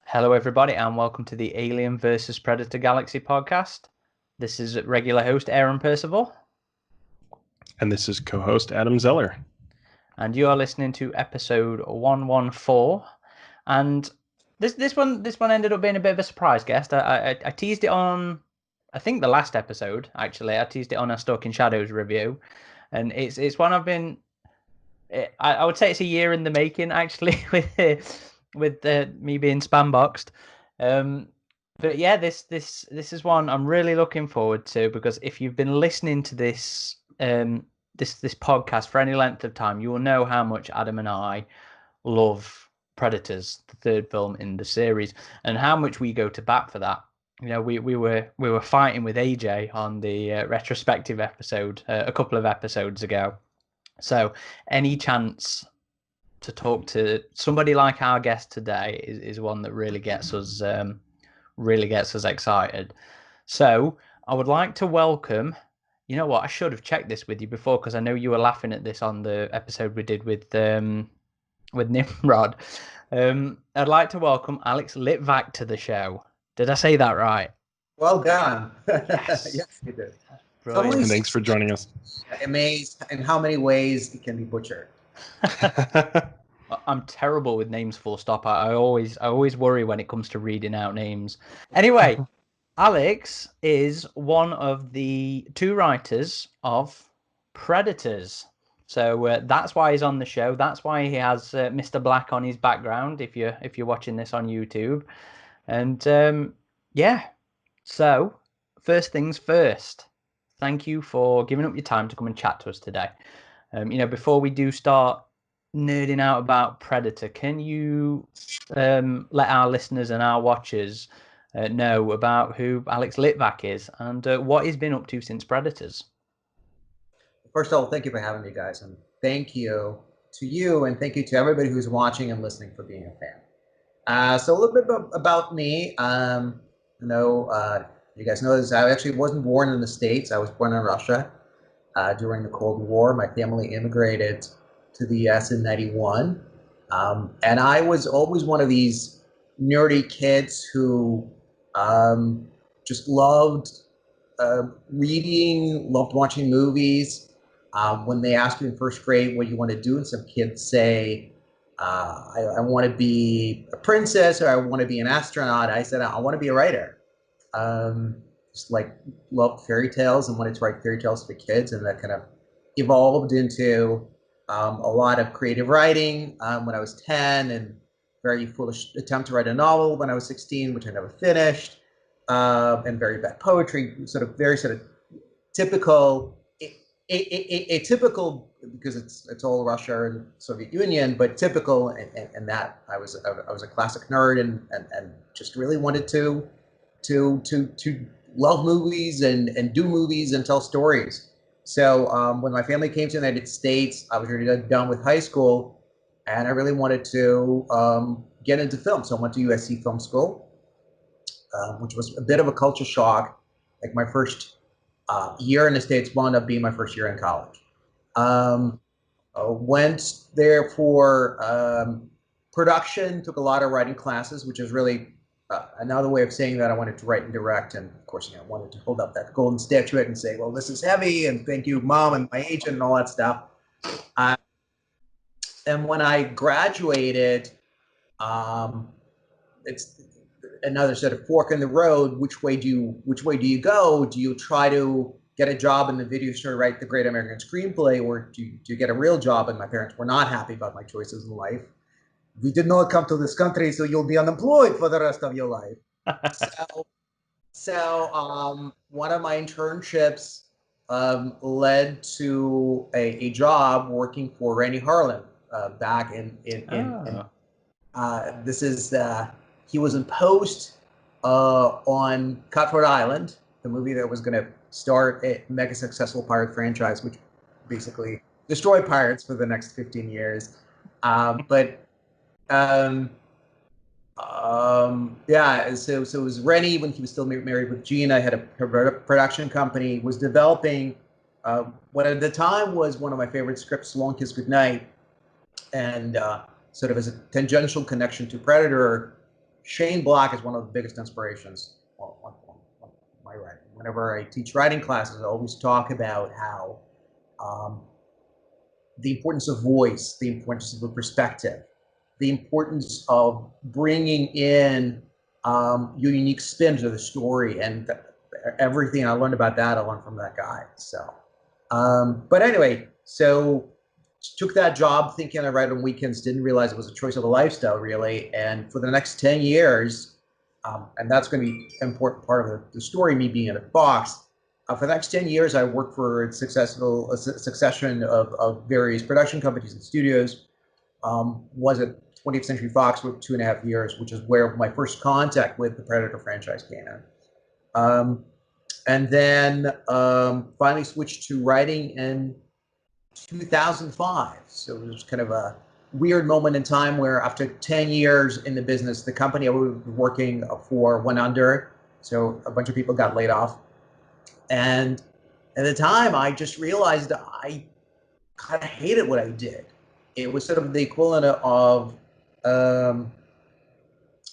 Hello, everybody, and welcome to the Alien versus Predator Galaxy podcast. This is regular host Aaron Percival, And this is co-host Adam Zeller. and you are listening to episode 114. And this one ended up being a bit of a surprise guest. I teased it on, I think the last episode actually. I teased it on a Stalking Shadows review, and it's one I've been. I would say it's a year in the making actually with me being spam boxed. But yeah, this is one I'm really looking forward to, because if you've been listening to this podcast for any length of time, you will know how much Adam and I love Predators, the third film in the series, and how much we go to bat for that. You know, we were fighting with AJ on the retrospective episode a couple of episodes ago. So any chance to talk to somebody like our guest today is one that really gets us excited. So I would like to welcome. You know what? I should have checked this with you before, because I know you were laughing at this on the episode we did with Nimrod. I'd like to welcome Alex Litvak to the show. Did I say that right? Well done. Yes. Yes, you did. Brilliant. And thanks for joining us. Amazed in how many ways it can be butchered. I'm terrible with names, full stop. I always worry when it comes to reading out names. Anyway, Alex is one of the two writers of Predators. So that's why he's on the show. That's why he has Mr. Black on his background, if you're watching this on YouTube. And yeah, so first things first. Thank you for giving up your time to come and chat to us today. Before we do start nerding out about Predator, can you let our listeners and our watchers know about who Alex Litvak is and what he's been up to since Predators? First of all, thank you for having me, guys, and thank you to you, and thank you to everybody who's watching and listening for being a fan. So a little bit about me. You guys know this. I actually wasn't born in the States. I was born in Russia during the Cold War. My family immigrated to the U.S. in '91, and I was always one of these nerdy kids who just loved reading, loved watching movies. When they asked me in first grade, what do you want to do? And some kids say, I want to be a princess, or I want to be an astronaut. I said, I want to be a writer. Just like loved fairy tales and wanted to write fairy tales for kids. And that kind of evolved into a lot of creative writing when I was 10, and very foolish attempt to write a novel when I was 16, which I never finished, and very bad poetry, very typical, atypical, because it's all Russia and Soviet Union, but typical in that I was a classic nerd and just really wanted to love movies and do movies and tell stories. So when my family came to the United States, I was already done with high school, and I really wanted to get into film. So I went to USC Film School, which was a bit of a culture shock. Like my first year in the States wound up being my first year in college. Went there for production, took a lot of writing classes, which is really another way of saying that I wanted to write and direct. And of course, I wanted to hold up that golden statuette and say, well, this is heavy, and thank you, Mom, and my agent, and all that stuff. And when I graduated, it's another sort of fork in the road. Which way do you go? Do you try to get a job in the video store, write the Great American Screenplay, or do you get a real job? And my parents were not happy about my choices in life. We did not come to this country, so you'll be unemployed for the rest of your life. So one of my internships led to a job working for Randy Harlan back in this is he was in post on Cutthroat Island, the movie that was going to start a mega successful pirate franchise, which basically destroyed pirates for the next 15 years. Yeah, so it was Rennie when he was still married with Gina, had a production company, was developing what at the time was one of my favorite scripts, Long Kiss Goodnight, and sort of as a tangential connection to Predator, Shane Black is one of the biggest inspirations on my writing. Whenever I teach writing classes, I always talk about how the importance of voice, the importance of a perspective, the importance of bringing in your unique spin to the story, and everything I learned about that, I learned from that guy. So, but anyway, so took that job thinking I write on weekends, didn't realize it was a choice of a lifestyle, really. And for the next 10 years, and that's going to be an important part of the story, me being in a box. For the next 10 years, I worked for a succession of various production companies and studios. Was at 20th Century Fox for 2.5 years, which is where my first contact with the Predator franchise came in. And then finally switched to writing in 2005. So it was kind of a weird moment in time where after 10 years in the business, the company I was working for went under. So a bunch of people got laid off. And at the time, I just realized I kind of hated what I did. It was sort of the equivalent of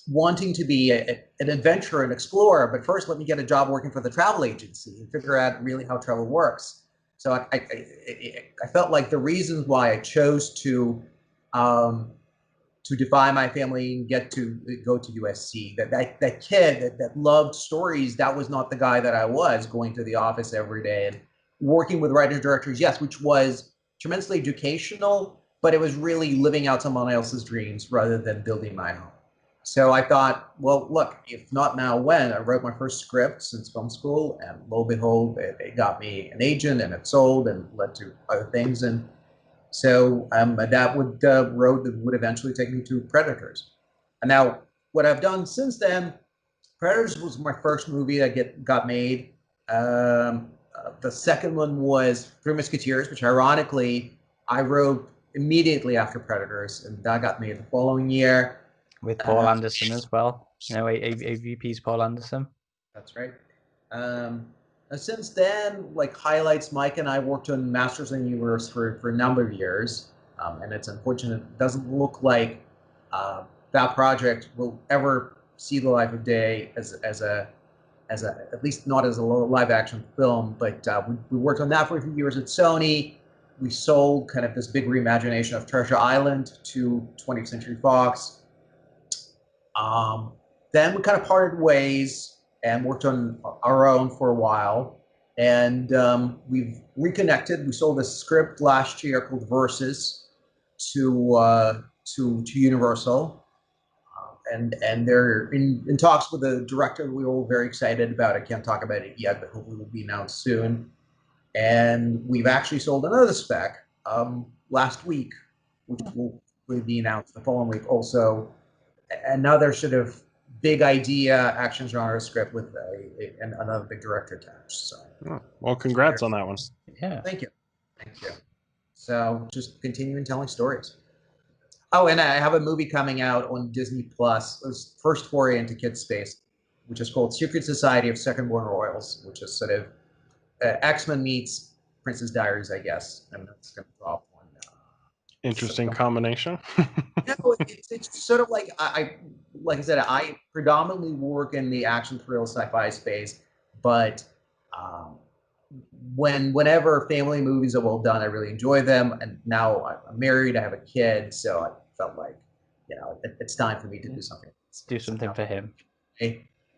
wanting to be an adventurer, an explorer, but first let me get a job working for the travel agency and figure out really how travel works. So I felt like the reasons why I chose to defy my family and go to USC, that kid that loved stories, that was not the guy that I was, going to the office every day and working with writers, directors, yes, which was tremendously educational, but it was really living out someone else's dreams rather than building my own. So I thought, well, look, if not now, when? I wrote my first script since film school, and lo and behold, it got me an agent, and it sold and led to other things. And so that road that would eventually take me to Predators. And now what I've done since then, Predators was my first movie that got made. The second one was Three Musketeers, which ironically I wrote immediately after Predators, and that got made the following year. With Paul Anderson as well. You know, AvP's Paul Anderson. That's right. And since then, like highlights, Mike and I worked on Masters of the Universe for a number of years. And it's unfortunate, it doesn't look like that project will ever see the light of day as at least not as a live action film. But we worked on that for a few years at Sony. We sold kind of this big reimagination of Treasure Island to 20th Century Fox. Then we kind of parted ways and worked on our own for a while. And we've reconnected. We sold a script last year called Versus to Universal. And they're in talks with the director we were all very excited about. I can't talk about it yet, but hopefully will be announced soon. And we've actually sold another spec last week, which will be announced the following week also. Another sort of big idea action genre script with another big director attached. So, well, congrats on that one. Yeah. Thank you. So just continuing telling stories. Oh, and I have a movie coming out on Disney Plus. It was first foray into kid space, which is called Secret Society of Second-Born Royals, which is sort of X-Men meets Princess Diaries, I guess. And that's going to drop one. Interesting combination. No, it's sort of like like I said, I predominantly work in the action thrill sci-fi space, but whenever family movies are well done, I really enjoy them. And now I'm married, I have a kid, so I felt like, you know, it's time for me to do something. Do something for him.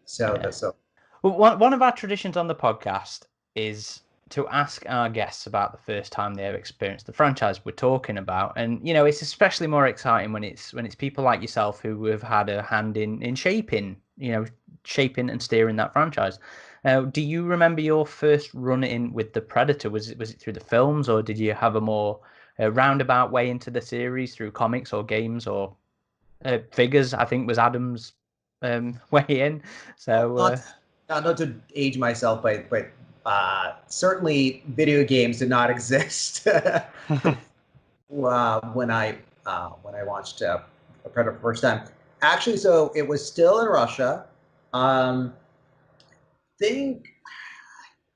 So Yeah. so. Well, one of our traditions on the podcast is to ask our guests about the first time they ever experienced the franchise we're talking about. And, you know, it's especially more exciting when it's people like yourself who have had a hand in shaping and steering that franchise. Do you remember your first run in with the Predator? Was it through the films, or did you have a more roundabout way into the series through comics or games or figures? I think was Adam's way in. So not to age myself, but certainly video games did not exist when I watched Predator first time. Actually, so it was still in Russia.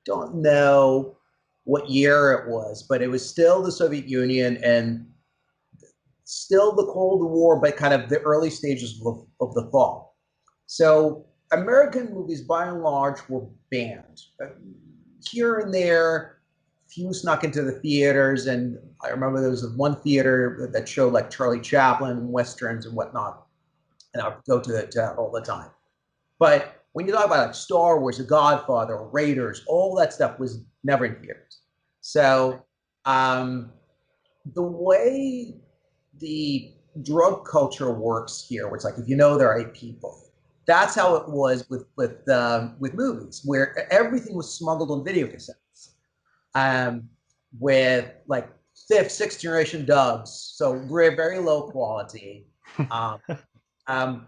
Don't know what year it was, but it was still the Soviet Union and still the Cold War, but kind of the early stages of the fall. So American movies, by and large, were banned. Here and there, few snuck into the theaters, and I remember there was one theater that showed like Charlie Chaplin, westerns, and whatnot, and I would go to that all the time. But when you talk about like Star Wars, The Godfather, Raiders, all that stuff was never in theaters. So um, the way the drug culture works here, where it's like if you know there are eight people, that's how it was with movies, where everything was smuggled on video cassettes, um, with like fifth, sixth generation dubs, so very very low quality. Um, um,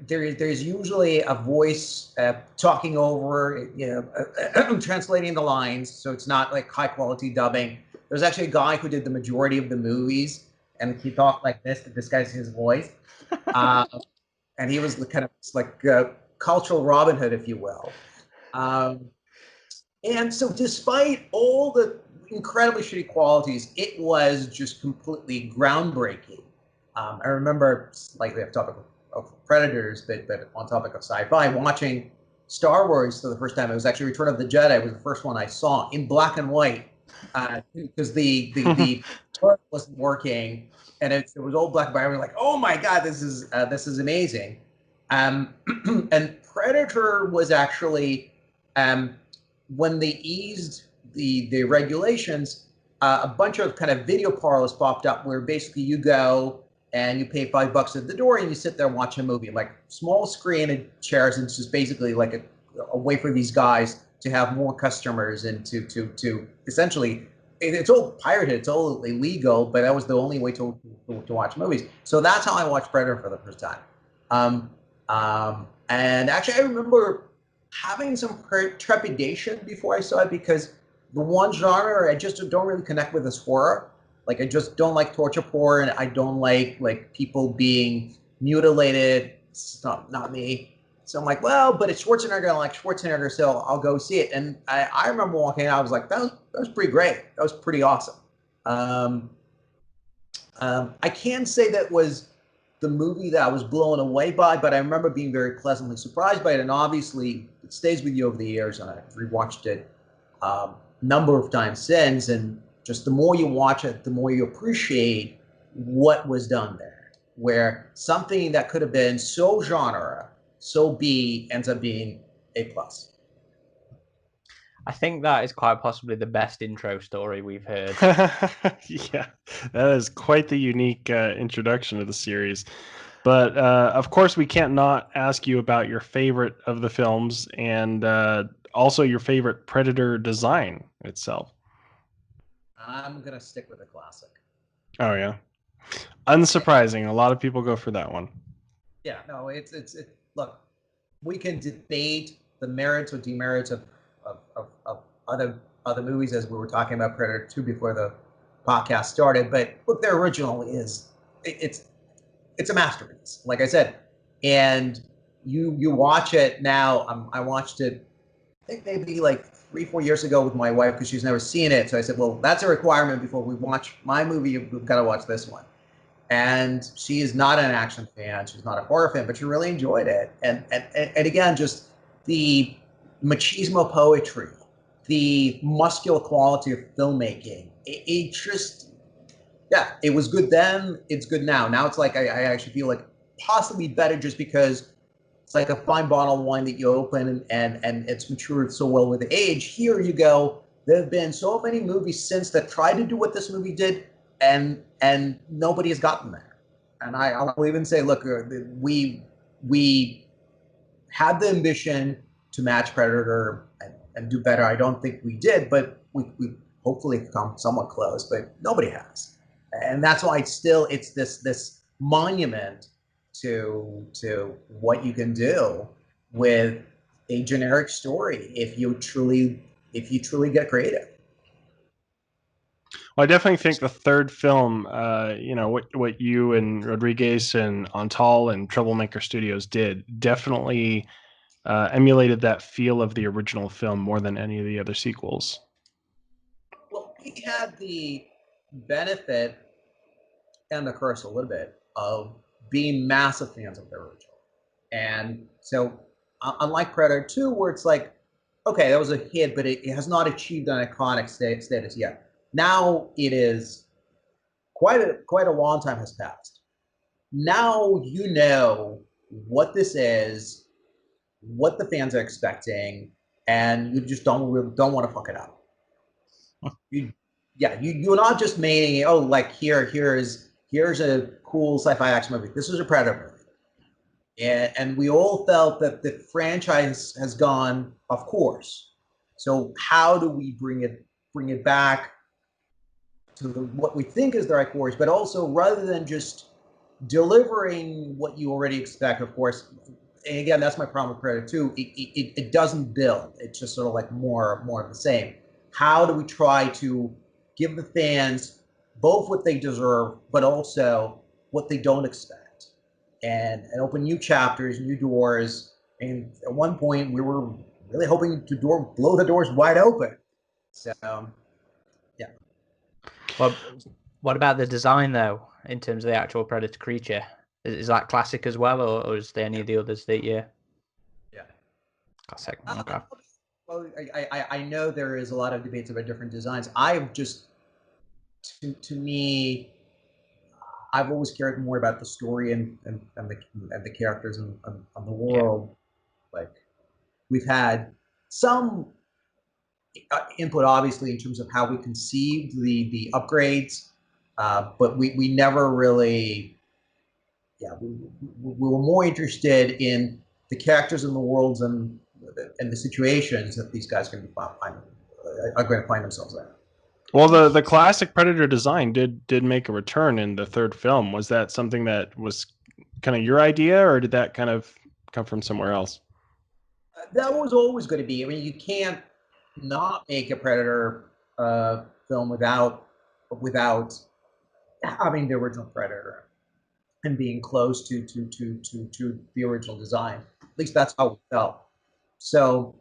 there's usually a voice talking over, translating the lines, so it's not like high quality dubbing. There's actually a guy who did the majority of the movies, and he talked like this to disguise his voice, uh, and he was the kind of like cultural Robin Hood, if you will. Um, and so, despite all the incredibly shitty qualities, it was just completely groundbreaking. I remember, slightly off topic of Predators, but on topic of sci-fi, watching Star Wars for the first time. It was actually Return of the Jedi. It was the first one I saw in black and white, because the wasn't working, and it was all black and white. I was like, oh my god, this is amazing. Um, and Predator was actually, um, when they eased the regulations, a bunch of kind of video parlors popped up where basically you go and you pay $5 at the door and you sit there and watch a movie, like small screen and chairs, and it's just basically like a way for these guys to have more customers and to essentially, it's all pirated, it's all illegal, but that was the only way to watch movies. So that's how I watched Predator for the first time. Um, and actually, I remember having some trepidation before I saw it, because the one genre I just don't really connect with is horror. Like I just don't like torture porn. I don't like people being mutilated. It's not me. So I'm like, well, but it's Schwarzenegger. I like Schwarzenegger, so I'll go see it. And I remember walking out. I was like, that was pretty great. That was pretty awesome. Um, I can say that was the movie that I was blown away by, but I remember being very pleasantly surprised by it. And obviously, it stays with you over the years. And I've rewatched it a number of times since. And just the more you watch it, the more you appreciate what was done there. Where something that could have been so genre, so B, ends up being A plus. I think that is quite possibly the best intro story we've heard. Yeah, that is quite the unique introduction to the series. But of course, we can't not ask you about your favorite of the films, and also your favorite Predator design itself. I'm gonna stick with a classic. Oh yeah, unsurprising. A lot of people go for that one. Yeah, no, look, we can debate the merits or demerits of other movies, as we were talking about Predator 2 before the podcast started. But look, their original is it's a masterpiece, like I said. And you watch it now. I watched it, I think maybe like 3-4 years ago with my wife, because she's never seen it. So I said, well, that's a requirement before we watch my movie. We've got to watch this one. And she is not an action fan. She's not a horror fan, but she really enjoyed it. And again, just the machismo poetry, the muscular quality of filmmaking. It just, yeah, it was good then. It's good now. Now it's like I actually feel like possibly better, just because it's like a fine bottle of wine that you open and it's matured so well with age. Here you go. There have been so many movies since that tried to do what this movie did, and nobody has gotten there. And I'll even say, look, we had the ambition to match Predator and do better. I don't think we did, but we hopefully come somewhat close, but nobody has. And that's why it's this monument to what you can do with a generic story if you truly get creative. Well, I definitely think the third film, what you and Rodriguez and Antal and Troublemaker Studios did, definitely emulated that feel of the original film more than any of the other sequels. Well, we had the benefit and the curse a little bit of being massive fans of the original. And so, unlike Predator 2, where it's like, okay, that was a hit, but it has not achieved an iconic status yet. Now it is quite a long time has passed. Now you know what this is, what the fans are expecting, and you just don't want to fuck it up. You're not just making like here's a cool sci-fi action movie. This is a Predator movie. And we all felt that the franchise has gone off course. So how do we bring it back to what we think is the right course, but also rather than just delivering what you already expect, of course. And again, that's my problem with Predator 2. It doesn't build. It's just sort of like more of the same. How do we try to give the fans both what they deserve, but also what they don't expect? And open new chapters, new doors. And at one point, we were really hoping to blow the doors wide open. So, yeah. Well, what about the design, though, in terms of the actual Predator creature? Is that classic as well, or is there any of the others that Yeah. Classic. Okay. Well, I know there is a lot of debates about different designs. I've just, to me, I've always cared more about the story and the characters and the world. Yeah. Like, we've had some input, obviously, in terms of how we conceived the upgrades, but we never really, we were more interested in the characters and the worlds and the situations that these guys are going to find themselves in. Well, the classic Predator design did make a return in the third film. Was that something that was kind of your idea, or did that kind of come from somewhere else? That was always going to be. I mean, you can't not make a Predator film without having the original Predator and being close to the original design. At least that's how it felt. So,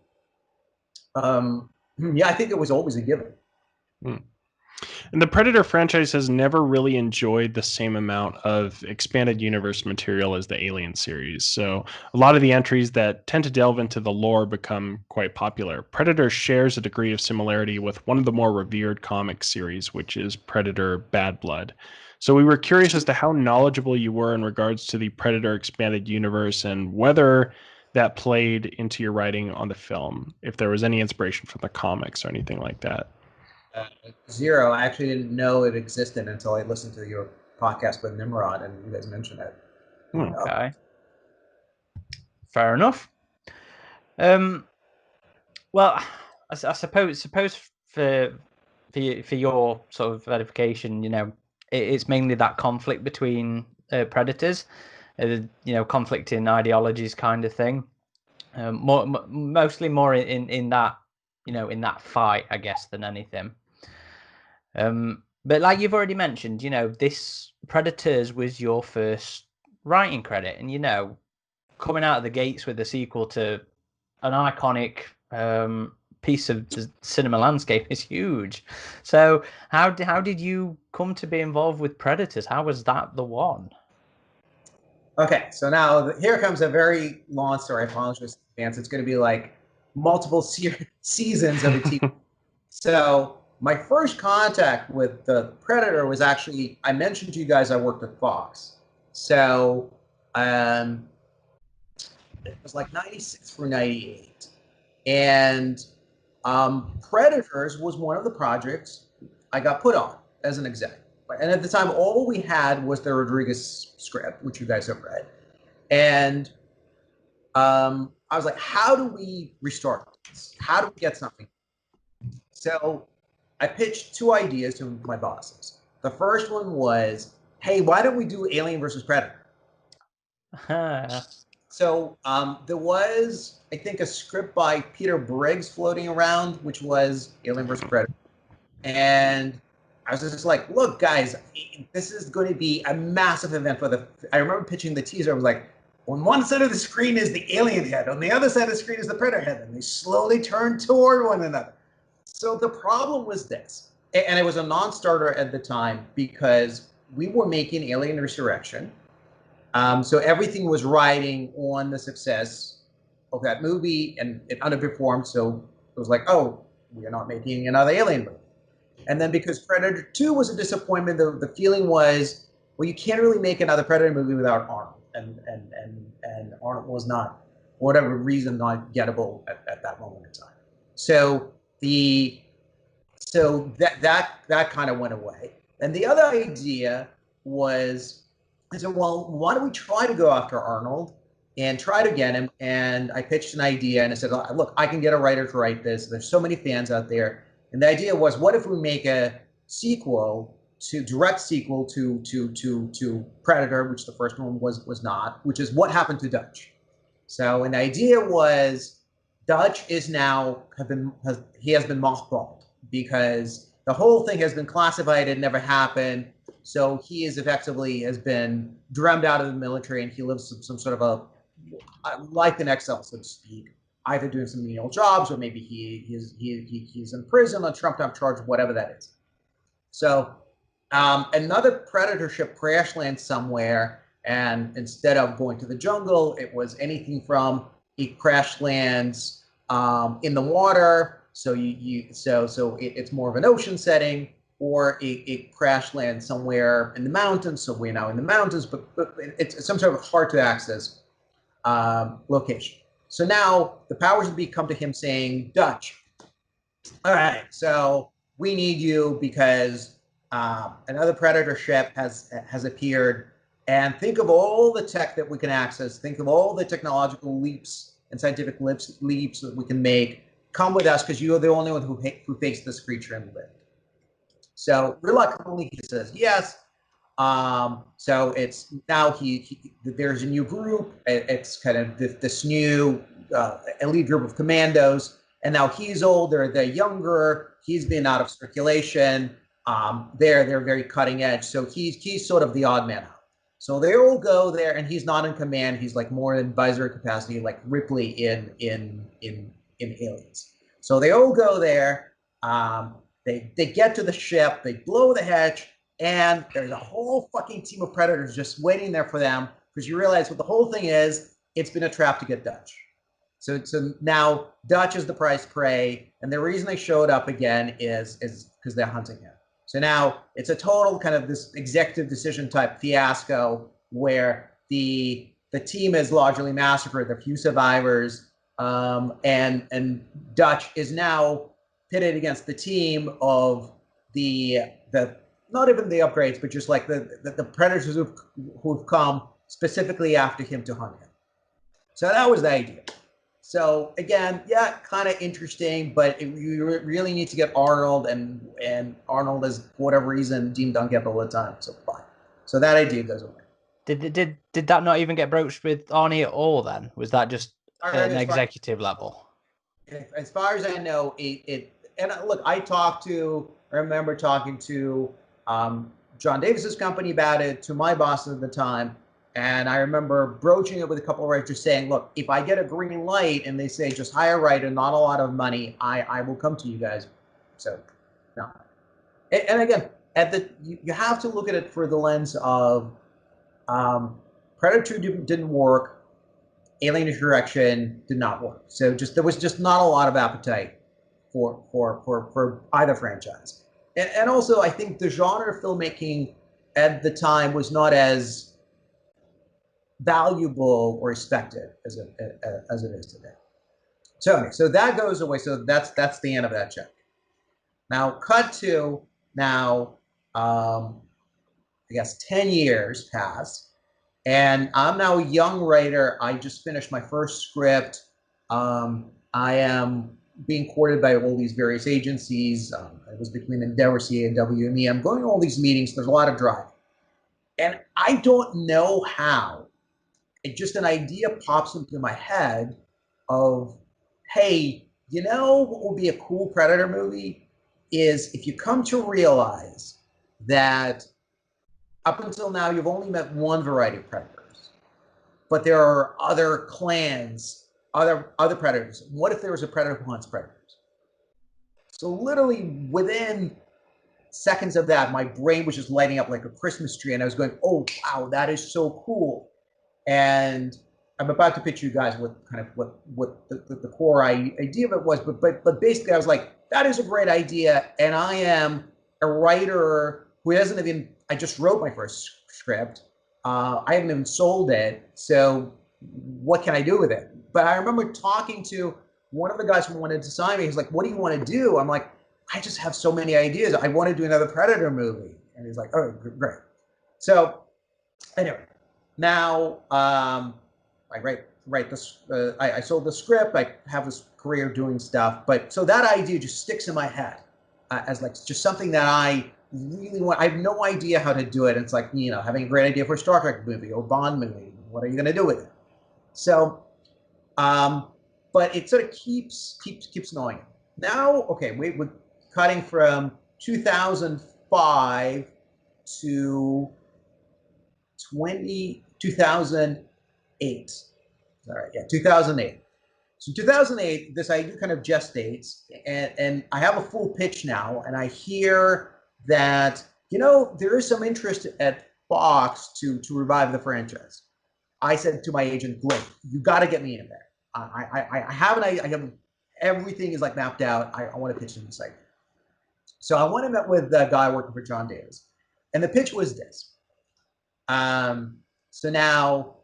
I think it was always a given. And the Predator franchise has never really enjoyed the same amount of expanded universe material as the Alien series. So a lot of the entries that tend to delve into the lore become quite popular. Predator shares a degree of similarity with one of the more revered comic series, which is Predator Bad Blood. So we were curious as to how knowledgeable you were in regards to the Predator expanded universe and whether that played into your writing on the film, if there was any inspiration from the comics or anything like that. Zero. I actually didn't know it existed until I listened to your podcast with Nimrod and you guys mentioned it. Okay. Fair enough. Well, I suppose for your sort of edification, it's mainly that conflict between predators, conflicting ideologies kind of thing. Mostly more in that, in that fight, I guess, than anything. But like you've already mentioned, this Predators was your first writing credit, and coming out of the gates with a sequel to an iconic piece of the cinema landscape is huge. So how did you come to be involved with Predators? How was that the one? Okay, so now here comes a very long story. I apologize in advance. It's going to be like multiple seasons of a TV. So my first contact with the Predator was actually, I mentioned to you guys I worked at Fox. So it was like 96 through 98. And Predators was one of the projects I got put on as an exec. And at the time, all we had was the Rodriguez script, which you guys have read. And I was like, how do we restart this? How do we get something? So I pitched two ideas to my bosses. The first one was, hey, why don't we do Alien versus Predator? So there was, I think, a script by Peter Briggs floating around, which was Alien vs. Predator. And I was just like, look, guys, this is going to be a massive event for the... I remember pitching the teaser. I was like, on one side of the screen is the alien head. On the other side of the screen is the Predator head. And they slowly turn toward one another. So the problem was this. And it was a non-starter at the time because we were making Alien Resurrection. So everything was riding on the success of that movie, and it underperformed. So it was like, oh, we are not making another Alien movie. And then because Predator 2 was a disappointment, the feeling was, well, you can't really make another Predator movie without Arnold. And Arnold was not, for whatever reason, not gettable at that moment in time. So that kind of went away. And the other idea was, I said, well, why don't we try to go after Arnold and try to get him? And I pitched an idea, and I said, look, I can get a writer to write this. There's so many fans out there. And the idea was, what if we make a direct sequel to Predator, which the first one was not, which is What Happened to Dutch. So, and the idea was, Dutch is now has been mothballed because the whole thing has been classified. It never happened. So he is effectively has been drummed out of the military, and he lives some sort of a life in exile, so to speak, either doing some menial jobs, or maybe he's in prison on trumped-up charge, whatever that is. So another Predator ship crash lands somewhere, and instead of going to the jungle, it was anything from it crash lands in the water, so it's more of an ocean setting, or it crash lands somewhere in the mountains, so we're now in the mountains, but it's some sort of hard to access location. So now the powers that be come to him saying, Dutch, all right, so we need you because another Predator ship has appeared, and think of all the tech that we can access, think of all the technological leaps and scientific leaps that we can make. Come with us, because you are the only one who faced this creature and lived. So reluctantly he says yes. So it's now there's a new group. It's kind of this new elite group of commandos, and now he's older, they're younger. He's been out of circulation. They're very cutting edge. So he's sort of the odd man out. So they all go there, and he's not in command. He's like more in advisory capacity, like Ripley in Aliens. So they all go there. They get to the ship. They blow the hatch, and there's a whole fucking team of Predators just waiting there for them, because you realize what the whole thing is. It's been a trap to get Dutch. So now Dutch is the prize prey, and the reason they showed up again is because they're hunting him. So now it's a total kind of this executive decision type fiasco where the team is largely massacred. There are few survivors, and Dutch is now pitted against the team of the not even the upgrades, but just like the Predators who've come specifically after him to hunt him. So that was the idea. So again, yeah, kind of interesting, but you really need to get Arnold, and Arnold is, for whatever reason, deemed ungettable at the time. So fine. So that idea goes away. Did that not even get broached with Arnie at all? Then was that just at an executive level? As far as I know, and look, I remember talking to John Davis's company about it, to my boss at the time. And I remember broaching it with a couple of writers saying, look, if I get a green light and they say just hire a writer, not a lot of money, I will come to you guys. So, no. And again, you have to look at it through the lens of Predator 2 didn't work, Alien Insurrection did not work. So there was just not a lot of appetite for either franchise. And also, I think the genre of filmmaking at the time was not as valuable or respected as it is today. So that goes away. So that's the end of that check. Now, cut to now, I guess 10 years pass, and I'm now a young writer. I just finished my first script. I am being courted by all these various agencies. It was between Endeavor, CA, and WME. I'm going to all these meetings. There's a lot of driving. And I don't know how. Just an idea pops into my head of, hey, you know what would be a cool Predator movie is if you come to realize that up until now you've only met one variety of predators, but there are other clans, other predators. What if there was a predator who hunts predators? So literally within seconds of that, my brain was just lighting up like a Christmas tree, and I was going, oh wow, that is so cool. And I'm about to pitch you guys what kind of what the core idea of it was, but basically I was like, that is a great idea, and I am a writer who hasn't even. I just wrote my first script. I haven't even sold it, so what can I do with it? But I remember talking to one of the guys who wanted to sign me. He's like, "What do you want to do?" I'm like, "I just have so many ideas. I want to do another Predator movie." And he's like, "Oh, great." So anyway, now I write this. I sold the script. I have this career doing stuff, but so that idea just sticks in my head as like just something that I really want. I have no idea how to do it. It's like, you know, having a great idea for a Star Trek movie or Bond movie. What are you going to do with it? So, but it sort of keeps going. Now, okay, we're cutting from 2005 to 2008. All right, yeah, 2008. So 2008, this idea kind of gestates, and I have a full pitch now, and I hear that, you know, there is some interest at Fox to revive the franchise. I said to my agent, great, you got to get me in there. I have an idea. I have everything is like mapped out. I want to pitch in this idea. So I went and met with the guy working for John Davis, and the pitch was this. So now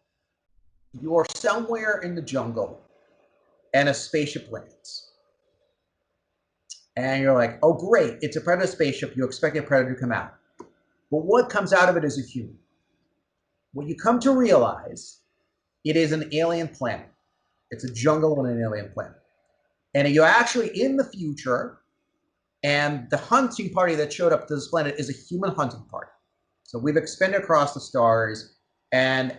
you're somewhere in the jungle, and a spaceship lands. And you're like, oh, great, it's a Predator spaceship. You expect a Predator to come out. But what comes out of it is a human. What you come to realize, it is an alien planet. It's a jungle on an alien planet. And you're actually in the future, and the hunting party that showed up to this planet is a human hunting party. So we've expanded across the stars, and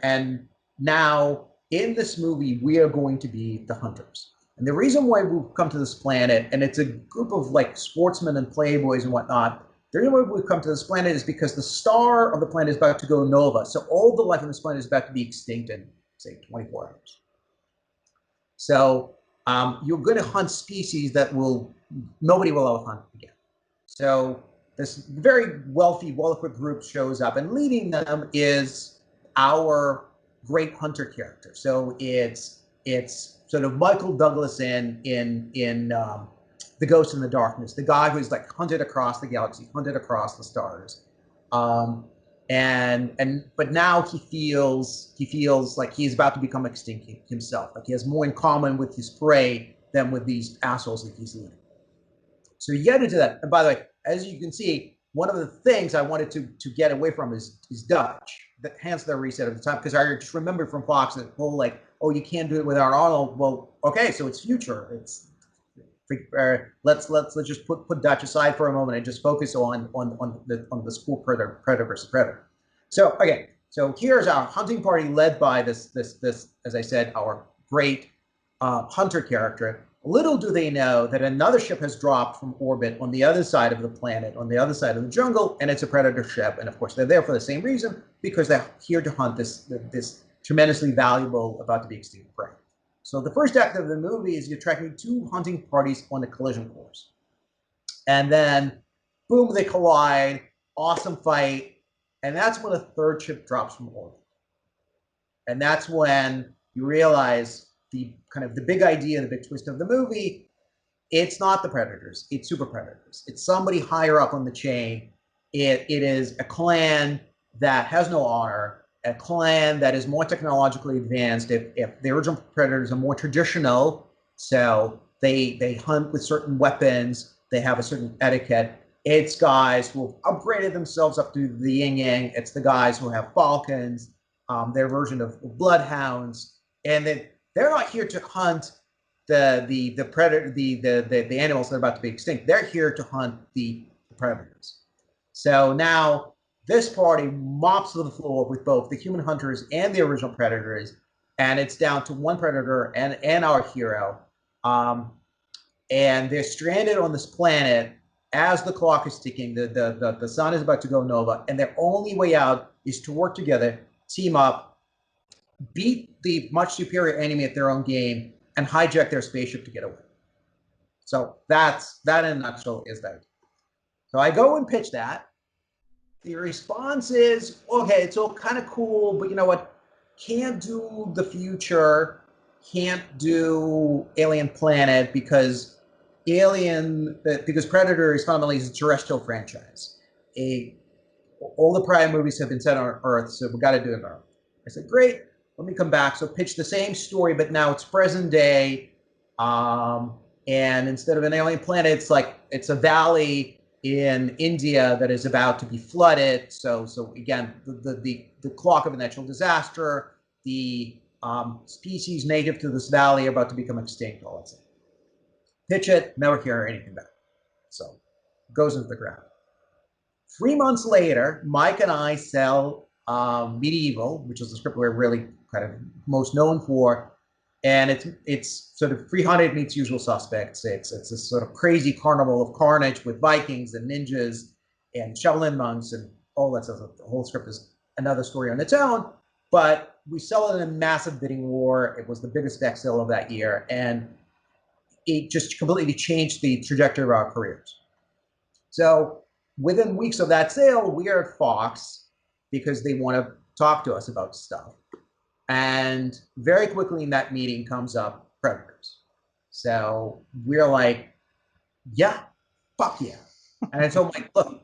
now in this movie, we are going to be the hunters. And the reason why we've come to this planet, and it's a group of like sportsmen and playboys and whatnot, the reason why we've come to this planet is because the star of the planet is about to go nova. So all the life on this planet is about to be extinct in, say, 24 hours. So you're going to hunt species that nobody will ever hunt again. So this very wealthy, well-equipped group shows up, and leading them is our great hunter character. So it's sort of Michael Douglas in The Ghost in the Darkness, the guy who's like hunted across the galaxy, hunted across the stars, but now he feels like he's about to become extinct himself. Like he has more in common with his prey than with these assholes that he's leading. So you get into that. And by the way, as you can see, one of the things I wanted to get away from is Dutch. Hence the reset at the time, because I just remembered from Fox that whole like, oh, you can't do it without Arnold. Well, okay, so it's future. It's let's just put Dutch aside for a moment and just focus on the school predator versus predator. So okay, so here's our hunting party led by this as I said, our great hunter character. Little do they know that another ship has dropped from orbit on the other side of the planet, on the other side of the jungle, and it's a predator ship. And of course, they're there for the same reason, because they're here to hunt this tremendously valuable, about to be extinct prey. So the first act of the movie is you're tracking two hunting parties on a collision course. And then, boom, they collide, awesome fight, and that's when a third ship drops from orbit. And that's when you realize the big idea, the big twist of the movie, it's not the predators, it's super predators. It's somebody higher up on the chain. It is a clan that has no honor, a clan that is more technologically advanced. If the original predators are more traditional, so they hunt with certain weapons, they have a certain etiquette. It's guys who have upgraded themselves up to the yin yang. It's the guys who have falcons, their version of bloodhounds, and they're not here to hunt the predator, the animals that are about to be extinct. They're here to hunt the predators. So now this party mops to the floor with both the human hunters and the original predators, and it's down to one predator and our hero. And they're stranded on this planet as the clock is ticking. The sun is about to go nova, and their only way out is to work together, team up, beat the much superior enemy at their own game, and hijack their spaceship to get away. So that in a nutshell is that. So I go and pitch that. The response is, okay, it's all kind of cool, but you know what? can't do the future, can't do Alien Planet because Predator is fundamentally a terrestrial franchise. All the prior movies have been set on Earth, so we've got to do it on Earth. I said, great, let me come back. So pitch the same story, but now it's present day. And instead of an alien planet, it's a valley in India that is about to be flooded. So again, the clock of a natural disaster, the species native to this valley are about to become extinct, all that stuff. Pitch it, never hear anything back. So it goes into the ground. 3 months later, Mike and I sell Medieval, which is the script we're really kind of most known for. And it's sort of 300 meets Usual Suspects. It's this sort of crazy carnival of carnage with Vikings and ninjas and Shaolin monks and all that stuff. The whole script is another story on its own. But we sell it in a massive bidding war. It was the biggest bestseller of that year. And it just completely changed the trajectory of our careers. So within weeks of that sale, we are at Fox because they want to talk to us about stuff. And very quickly in that meeting comes up Predators. So we're like, yeah, fuck yeah. And so I'm like, look,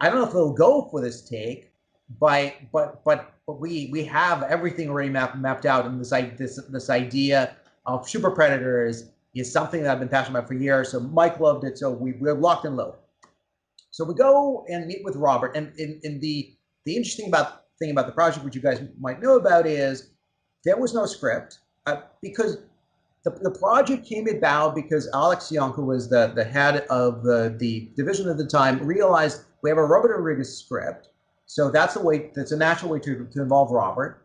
I don't know if they'll go for this take, but we have everything already mapped out. And this idea of super predators is something that I've been passionate about for years. So Mike loved it. So we're locked and loaded. So we go and meet with Robert. And the interesting thing about the project, which you guys might know about, is there was no script because the project came about because Alex Young, who was the head of the division at the time, realized we have a Robert Rodriguez script. So that's a natural way to involve Robert,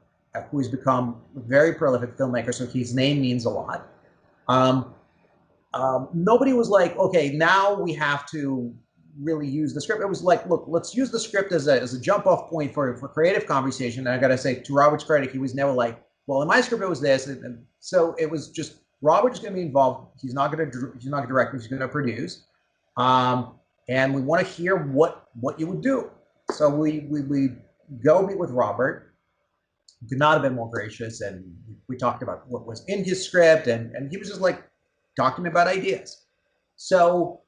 who has become a very prolific filmmaker. So his name means a lot. Nobody was like, okay, now we have to really use the script. It was like, look, let's use the script as a jump off point for creative conversation. And I got to say, to Robert's credit, he was never like, well, in my script it was this, and so it was just Robert's going to be involved. He's not going to direct. He's going to produce, and we want to hear what you would do. So we go meet with Robert. Could not have been more gracious, and we talked about what was in his script, and he was just like talking about ideas. So.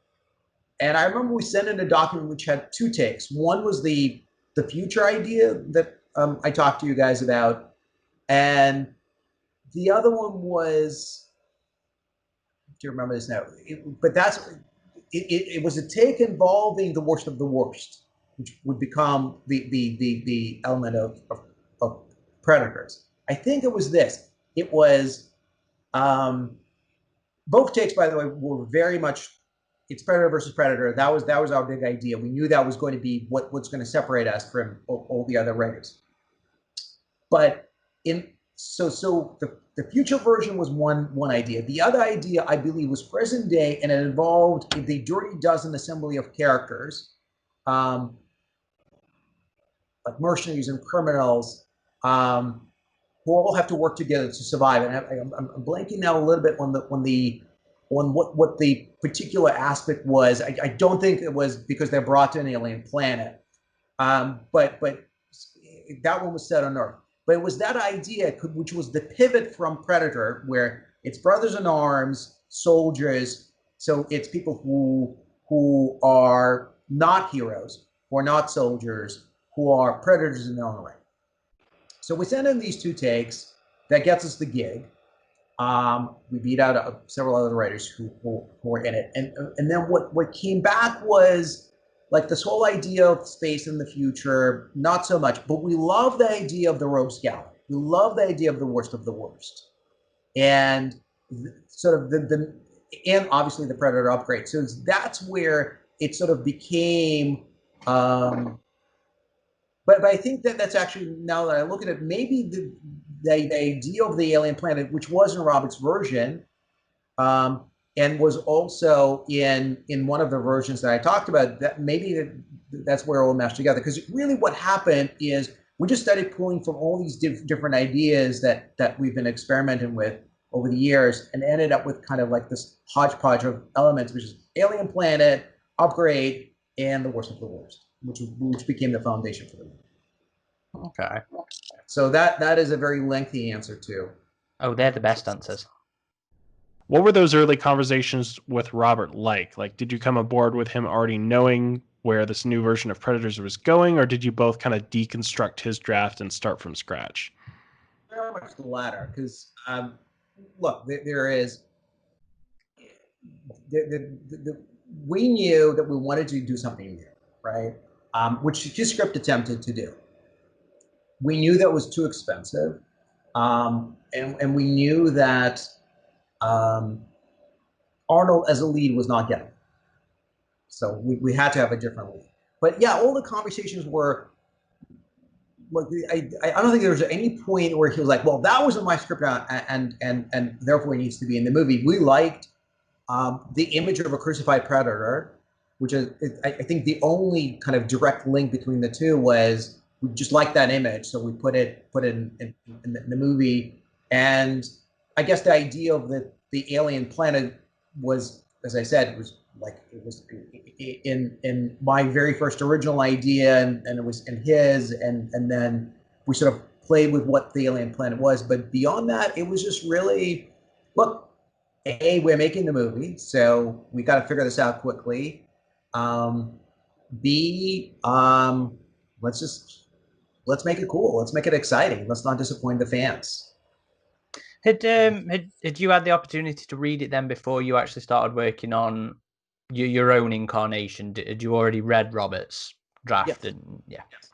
And I remember we sent in a document which had 2 takes. One was the future idea that I talked to you guys about, and the other one was, do you remember this now? It was a take involving the worst of the worst, which would become the element of Predators. I think it was this. It was both takes, by the way, were very much. It's Predator versus Predator. That was our big idea. We knew that was going to be what's going to separate us from all the other writers. But so the future version was one idea. The other idea, I believe, was present day, and it involved the Dirty Dozen assembly of characters, like mercenaries and criminals, who all have to work together to survive. And I'm blanking now a little bit on what the particular aspect was. I don't think it was because they're brought to an alien planet, but that one was set on Earth. But it was that idea, which was the pivot from Predator, where it's brothers in arms, soldiers. So it's people who are not heroes, who are not soldiers, who are predators in their own right. So we send in these 2 takes. That gets us the gig. We beat out several other writers who were in it, and then what came back was like this whole idea of space in the future, not so much, but we love the idea of the rogues gallery. We love the idea of the worst, and sort of and obviously the Predator upgrade. So that's where it sort of became. But I think that's actually, now that I look at it, maybe the idea of the alien planet, which was in Robert's version, and was also in one of the versions that I talked about, that maybe that's where it all meshed together. Because really what happened is we just started pulling from all these different ideas that we've been experimenting with over the years, and ended up with kind of like this hodgepodge of elements, which is alien planet, upgrade, and the worst of the worst, which became the foundation for the movie. Okay. So that is a very lengthy answer too. Oh, they're the best answers. What were those early conversations with Robert like? Like, did you come aboard with him already knowing where this new version of Predators was going, or did you both kind of deconstruct his draft and start from scratch? Very much the latter, because look, there is we knew that we wanted to do something new, right? Which his script attempted to do. We knew that was too expensive, and we knew that Arnold as a lead was not getting it. So we had to have a different lead. But yeah, all the conversations were, like, I don't think there was any point where he was like, well, that wasn't my script, and therefore it needs to be in the movie. We liked the image of a crucified predator, which is, I think, the only kind of direct link between the two was we just liked that image, so we put it in the movie. And I guess the idea of the alien planet was, as I said, it was in my very first original idea, and it was in his, and then we sort of played with what the alien planet was. But beyond that, it was just really, look, A, we're making the movie, so we got to figure this out quickly. B, let's make it cool. Let's make it exciting. Let's not disappoint the fans. Had you had the opportunity to read it then before you actually started working on your own incarnation? Did you already read Robert's draft? Yes. And yeah. Yes.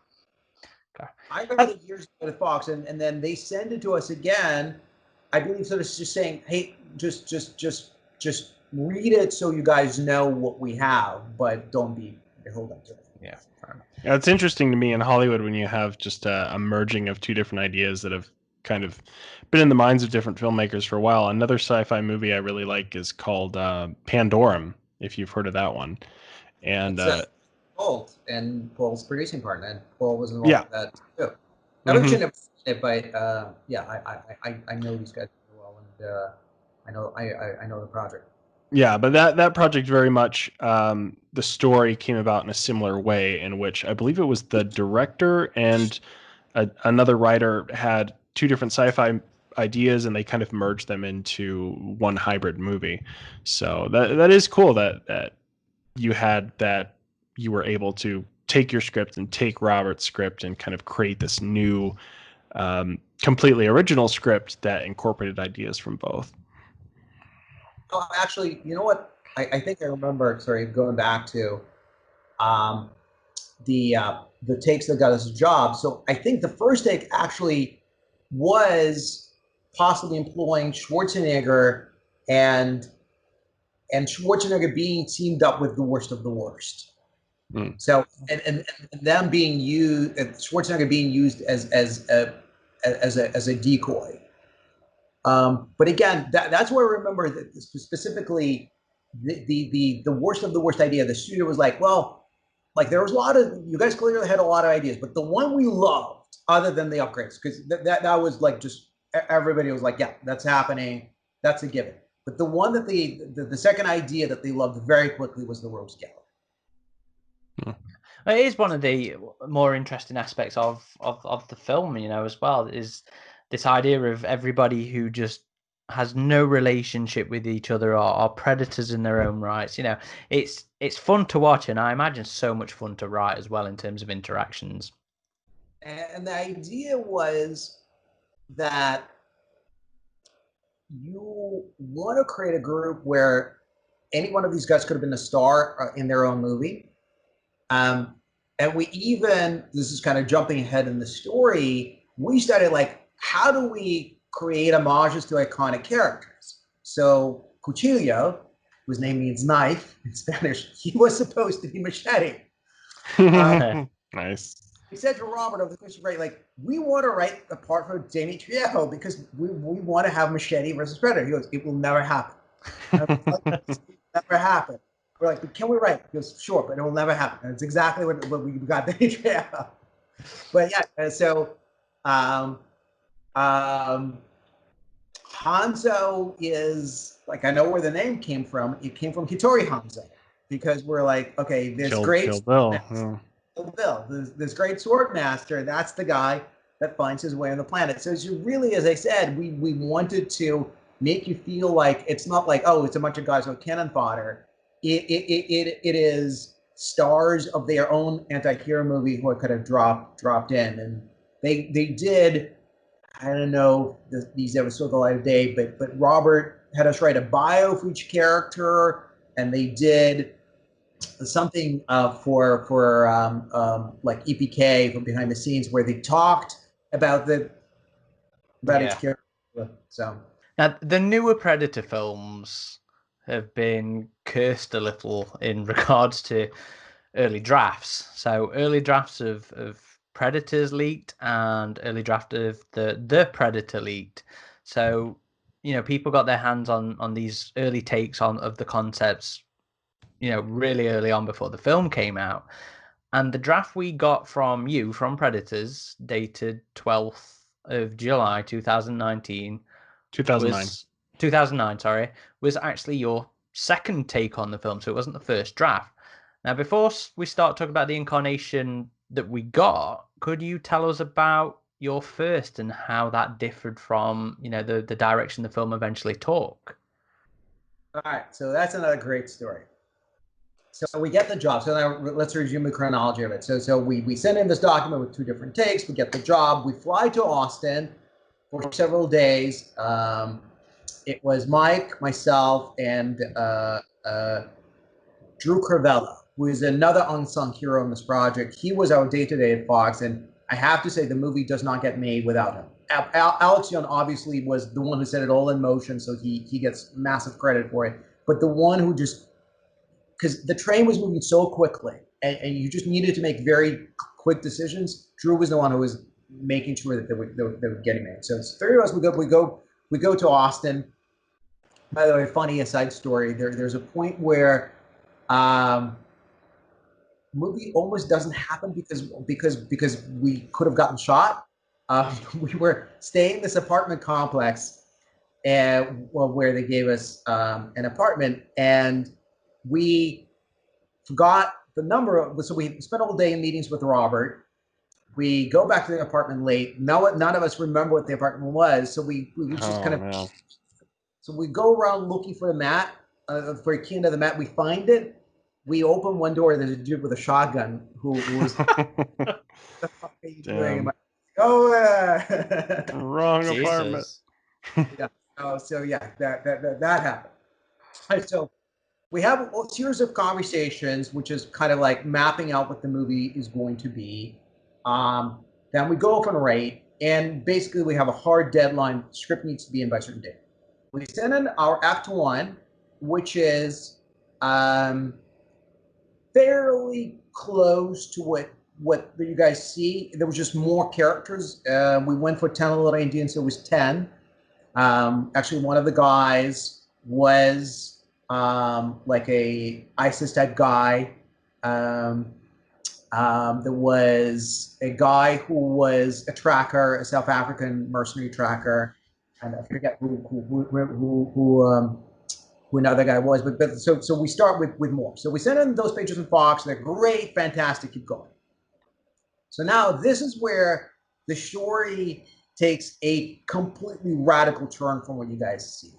Okay. I read it years ago at Fox, and then they send it to us again. I believe so. It's just saying, hey, just read it so you guys know what we have, but don't be beholden to it. Yeah. Yeah, it's interesting to me in Hollywood when you have just a merging of two different ideas that have kind of been in the minds of different filmmakers for a while. Another sci-fi movie I really like is called Pandorum, if you've heard of that one. And Paul and Paul's producing partner, and Paul was involved with that too. Never seen it, but I know these guys well, and I know the project. Yeah, but that project very much, the story came about in a similar way, in which I believe it was the director and another writer had two different sci-fi ideas, and they kind of merged them into one hybrid movie. So that is cool that you were able to take your script and take Robert's script and kind of create this new, completely original script that incorporated ideas from both. Oh, actually, you know what? I think I remember. Sorry, going back to the takes that got us a job. So I think the first take actually was possibly employing Schwarzenegger and Schwarzenegger being teamed up with the worst of the worst. So and them being used, Schwarzenegger being used as a decoy. But again, that's where I remember that specifically the worst of the worst idea. The studio was like, well, like there was a lot of, you guys clearly had a lot of ideas, but the one we loved, other than the upgrades, because that was like just everybody was like, yeah, that's happening, that's a given. But the one that the second idea that they loved very quickly was the rogues gallery. It is one of the more interesting aspects of the film, as well, is this idea of everybody who just has no relationship with each other or are predators in their own rights. It's fun to watch, and I imagine so much fun to write as well in terms of interactions. And the idea was that you want to create a group where any one of these guys could have been a star in their own movie. And we even, this is kind of jumping ahead in the story, we started like, how do we create homages to iconic characters? So Cuchillo, whose name means knife in Spanish, he was supposed to be Machete. Nice. We said to Robert over the course of the like, we want to write the part for Danny Trejo because we want to have Machete versus Predator. He goes, it will never happen. Never happen. We're like, but can we write? He goes, sure, but it will never happen. And it's exactly what we got Danny Trejo. But yeah, so Hanzo is, like, I know where the name came from. It came from Hitori Hanzo, because we're like, okay, this great Kill Bill. Bill, this great sword master. That's the guy. that finds his way on the planet. So it's really, as I said, we wanted to make you feel like it's not like, oh, it's a bunch of guys with cannon fodder. It is stars of their own anti-hero movie who could have dropped in, and they did. I don't know these ever saw the light of day, but Robert had us write a bio for each character, and they did something for like EPK from behind the scenes where they talked about each character. So now the newer Predator films have been cursed a little in regards to early drafts. So early drafts of Predators leaked and early draft of the Predator leaked. So people got their hands on these early takes on of the concepts really early on before the film came out. And the draft we got from you, from Predators, dated 12th of July 2019, 2009. 2009, sorry, was actually your second take on the film, so it wasn't the first draft. Now, before we start talking about the incarnation that we got, could you tell us about your first and how that differed from, the direction the film eventually took? All right, so that's another great story. So we get the job. So now let's resume the chronology of it. So we send in this document with 2 different takes. We get the job. We fly to Austin for several days. It was Mike, myself, and Drew Cravella, who is another unsung hero in this project. He was our day-to-day at Fox, and I have to say the movie does not get made without him. Alex Young obviously was the one who set it all in motion, so he gets massive credit for it. But the one who just, because the train was moving so quickly, and you just needed to make very quick decisions. Drew was the one who was making sure that they were getting made. So it's 3 of us. We go to Austin. By the way, funny aside story. There's a point where movie almost doesn't happen because we could have gotten shot. We were staying in this apartment complex, where they gave us an apartment, and we forgot the number. So we spent all day in meetings with Robert. We go back to the apartment late. None of us remember what the apartment was, so we just kind of. Man. So we go around looking for the mat, for a key into the mat. We find it. We open one door. There's a dude with a shotgun who was. The fuck are you doing? Wrong apartment. Yeah. Oh, so yeah, that happened. All right, so we have a series of conversations, which is kind of like mapping out what the movie is going to be. Then we go off and write, and basically we have a hard deadline. Script needs to be in by a certain date. We send in our Act 1, which is fairly close to what you guys see. There was just more characters. We went for 10 Little Indians, so it was 10. Actually, one of the guys was like a ISIS type guy. There was a guy who was a tracker, a South African mercenary tracker, and I forget who another guy was. But so we start with more. So we send in those pages in Fox. They're great, fantastic. Keep going. So now this is where the story takes a completely radical turn from what you guys see.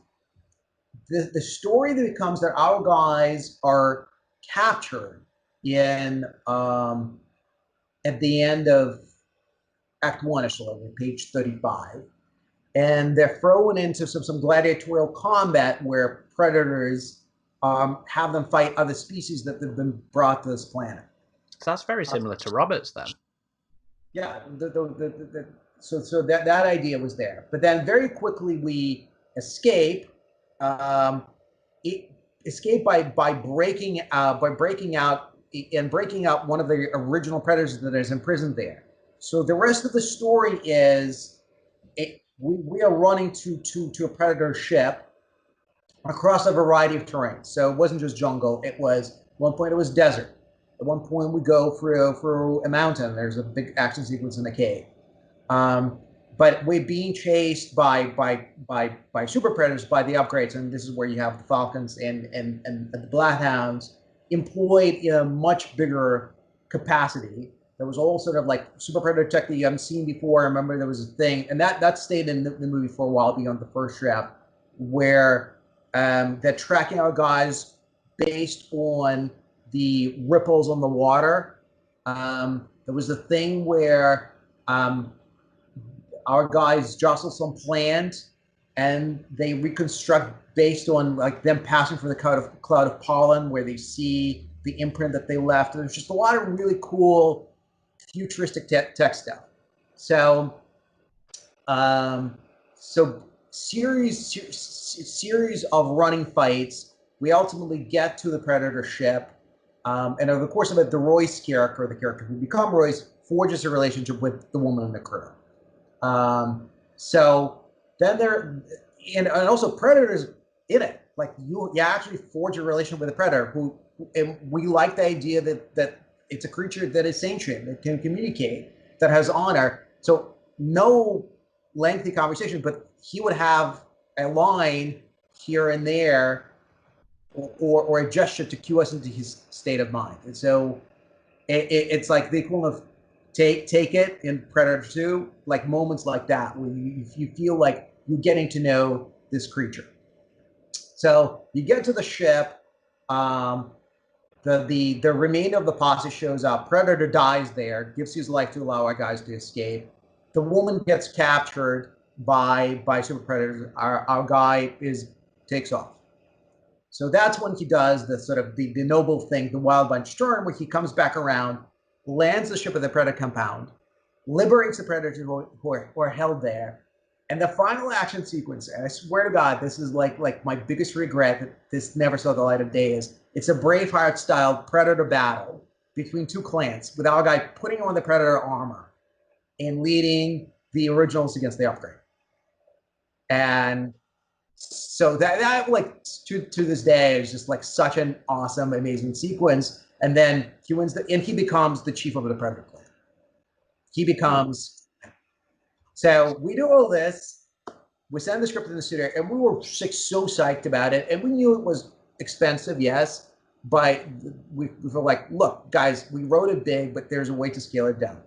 The story that becomes that our guys are captured in at the end of Act 1, actually, page 35. And they're thrown into some gladiatorial combat where predators have them fight other species that have been brought to this planet. So that's very similar to Roberts then. Yeah, so that idea was there. But then very quickly we escape. Escape by breaking out and breaking out one of the original predators that is imprisoned there. So the rest of the story is we are running to a predator ship across a variety of terrain. So it wasn't just jungle. At one point it was desert. At one point we go through a mountain. There's a big action sequence in a cave. But we're being chased by super predators, by the upgrades, and this is where you have the Falcons and the Bloodhounds employed in a much bigger capacity. There was all sort of like super predator tech that you haven't seen before. I remember there was a thing, and that stayed in the movie for a while beyond the first draft, where they're tracking our guys based on the ripples on the water. There was a thing where our guys jostle some plant and they reconstruct based on like them passing through the cloud of pollen where they see the imprint that they left. There's just a lot of really cool futuristic tech stuff. So, series of running fights. We ultimately get to the Predator ship, and over the course of it, the Royce character, the character who become Royce, forges a relationship with the woman in the crew. So then there, and also Predators in it. Like you actually forge a relationship with a Predator who, and we like the idea that it's a creature that is sentient, that can communicate, that has honor. So no lengthy conversation, but he would have a line here and there, or a gesture to cue us into his state of mind. And so it's like the equivalent of take it in Predator 2, like moments like that where you feel like you're getting to know this creature. So you get to the ship. The remainder of the posse shows up. Predator dies there, gives his life to allow our guys to escape. The woman gets captured by super predators. Our guy takes off. So that's when he does the sort of the noble thing, the Wild Bunch turn, where he comes back around, lands the ship at the Predator compound, liberates the predators who are held there. And the final action sequence, and I swear to God, this is like my biggest regret that this never saw the light of day, is it's a Braveheart-style Predator battle between two clans, with our guy putting on the Predator armor and leading the originals against the upgrade. And so that like to this day is just like such an awesome, amazing sequence. And then he wins and he becomes the chief of the Predator clan. He becomes. So we do all this. We send the script to the studio, and we were so psyched about it. And we knew it was expensive, yes, but we felt like, look, guys, we wrote it big, but there's a way to scale it down.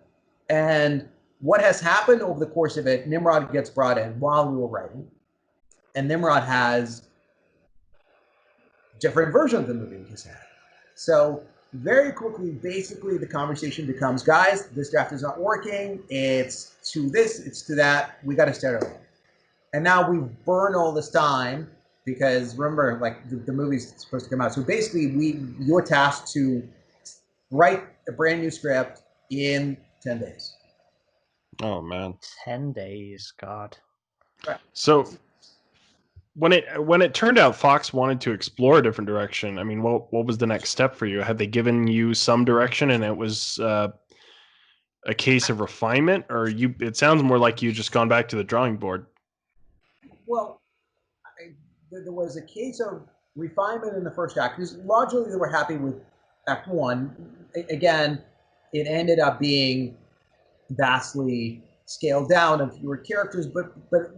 And what has happened over the course of it, Nimrod gets brought in while we were writing. And Nimrod has different versions of the movie in his head. So very quickly, basically, the conversation becomes, guys, this draft is not working. It's to this, it's to that. We got to start over. And now we've burned all this time because remember, like the movie's supposed to come out. So basically, you're tasked to write a brand new script in 10 days. Oh man, 10 days, God. Right. So when it turned out Fox wanted to explore a different direction, I mean, what was the next step for you? Had they given you some direction and it was a case of refinement, or it sounds more like you just gone back to the drawing board? Well, there was a case of refinement in the first act because largely they were happy with Act 1. Again, it ended up being vastly scaled down of fewer characters, but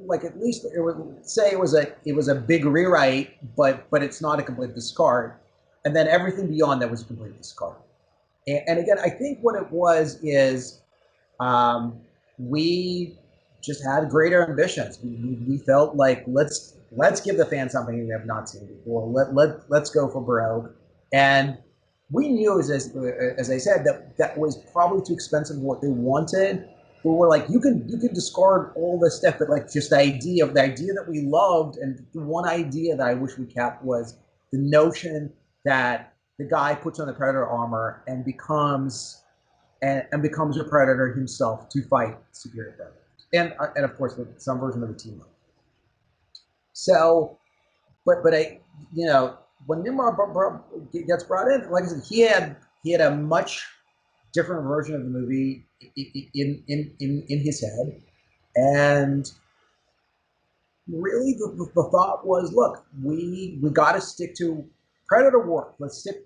like at least it was a big rewrite, but it's not a complete discard. And then everything beyond that was a complete discard. And again, I think what it was is we just had greater ambitions. We felt like let's give the fans something they have not seen before. Let's go for broke. And we knew, as I said, that was probably too expensive for what they wanted. But we're like, you can discard all this stuff, but like just the idea that we loved, and the one idea that I wish we kept was the notion that the guy puts on the Predator armor and becomes a Predator himself to fight superior Predators, and of course some version of a team up. So, but I, when Nimrod gets brought in, like I said, he had a much different version of the movie in his head, and really the thought was, look, we got to stick to Predator work. Let's stick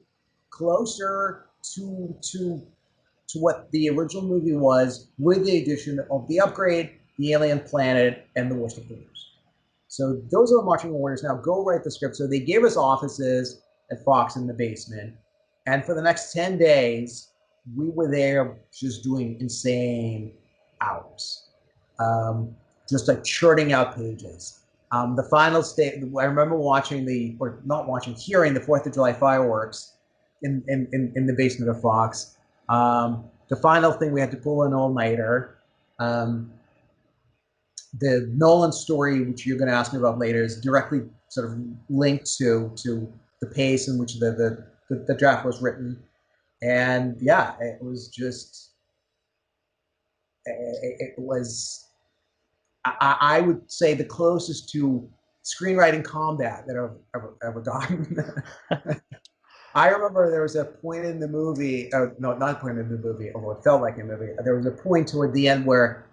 closer to what the original movie was, with the addition of the upgrade, the alien planet, and the worst of the worst. So those are the marching orders. Now go write the script. So they gave us offices at Fox in the basement, and for the next 10 days, we were there just doing insane hours, just like churning out pages. The final state, I remember hearing the 4th of July fireworks in the basement of Fox. The final thing, we had to pull an all-nighter. The Nolan story, which you're going to ask me about later, is directly sort of linked to the pace in which the draft was written. And yeah, it was just, it was, I would say, the closest to screenwriting combat that I've ever gotten. I remember there was a point in the movie, no, not a point in the movie, although it felt like a movie. There was a point toward the end where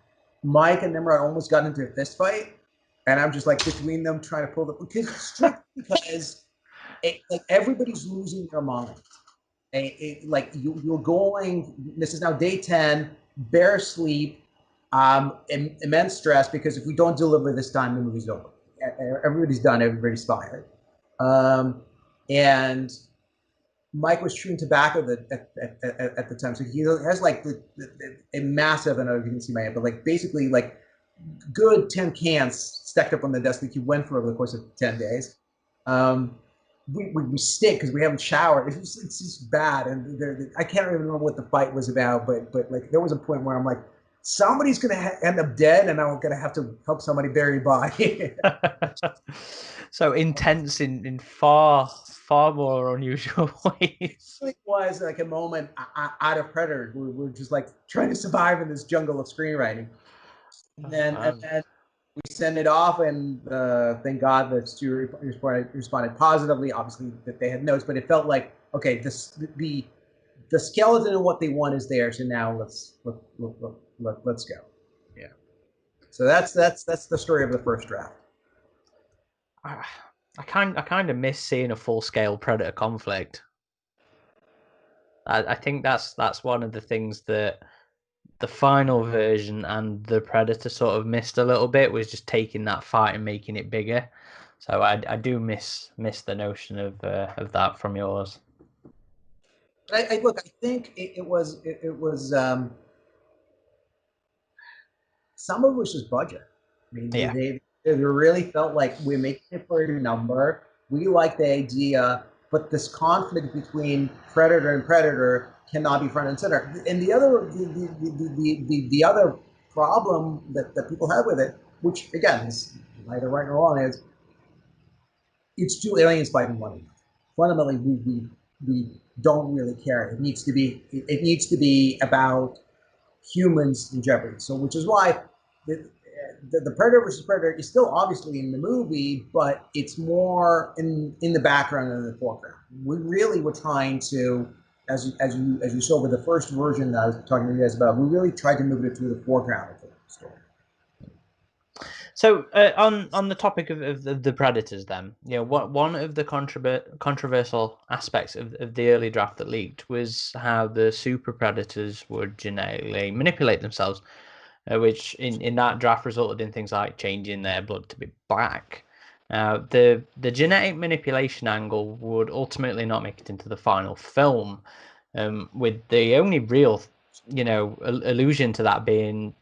Mike and Nimrod almost got into a fist fight, and I'm just like between them trying to pull the because like everybody's losing their mind. Like you're going. This is now day 10, bare sleep, immense stress because if we don't deliver this time, the movie's over. Everybody's done. Everybody's fired, and Mike was chewing tobacco at the time, so he has like a massive, I don't know if you can see my hand, but like basically like good 10 cans stacked up on the desk that he went through over the course of 10 days. We stink because we haven't showered. It's just bad, and I can't even remember what the fight was about, but like there was a point where I'm like, somebody's gonna end up dead, and I'm gonna have to help somebody bury a body. So intense in far more unusual ways. It was like a moment out of Predator. We're just like trying to survive in this jungle of screenwriting. And then we send it off, and thank God that Stu responded positively. Obviously, that they had notes, but it felt like, okay, the skeleton of what they want is there. So now let's go. Yeah. So that's the story of the first draft. I kind of miss seeing a full scale Predator conflict. I think that's one of the things that the final version and the Predator sort of missed a little bit, was just taking that fight and making it bigger. So I do miss the notion of that from yours. Look, I think it was some of it was just budget. I mean, Yeah. they really felt like we're making it for a number. We like the idea, but this conflict between Predator and Predator cannot be front and center. And the other problem that people have with it, which again is neither right nor wrong, is it's two aliens fighting one another. Fundamentally, we don't really care. It needs to be about humans in jeopardy. So, which is why the Predator versus Predator is still obviously in the movie, but it's more in the background and in the foreground. We really were trying to, as you saw with the first version that I was talking to you guys about, we really tried to move it to the foreground of the story. So on the topic of the Predators, then, one of the controversial aspects of the early draft that leaked was how the super predators would genetically manipulate themselves, which in that draft resulted in things like changing their blood to be black. The genetic manipulation angle would ultimately not make it into the final film, with the only real allusion to that being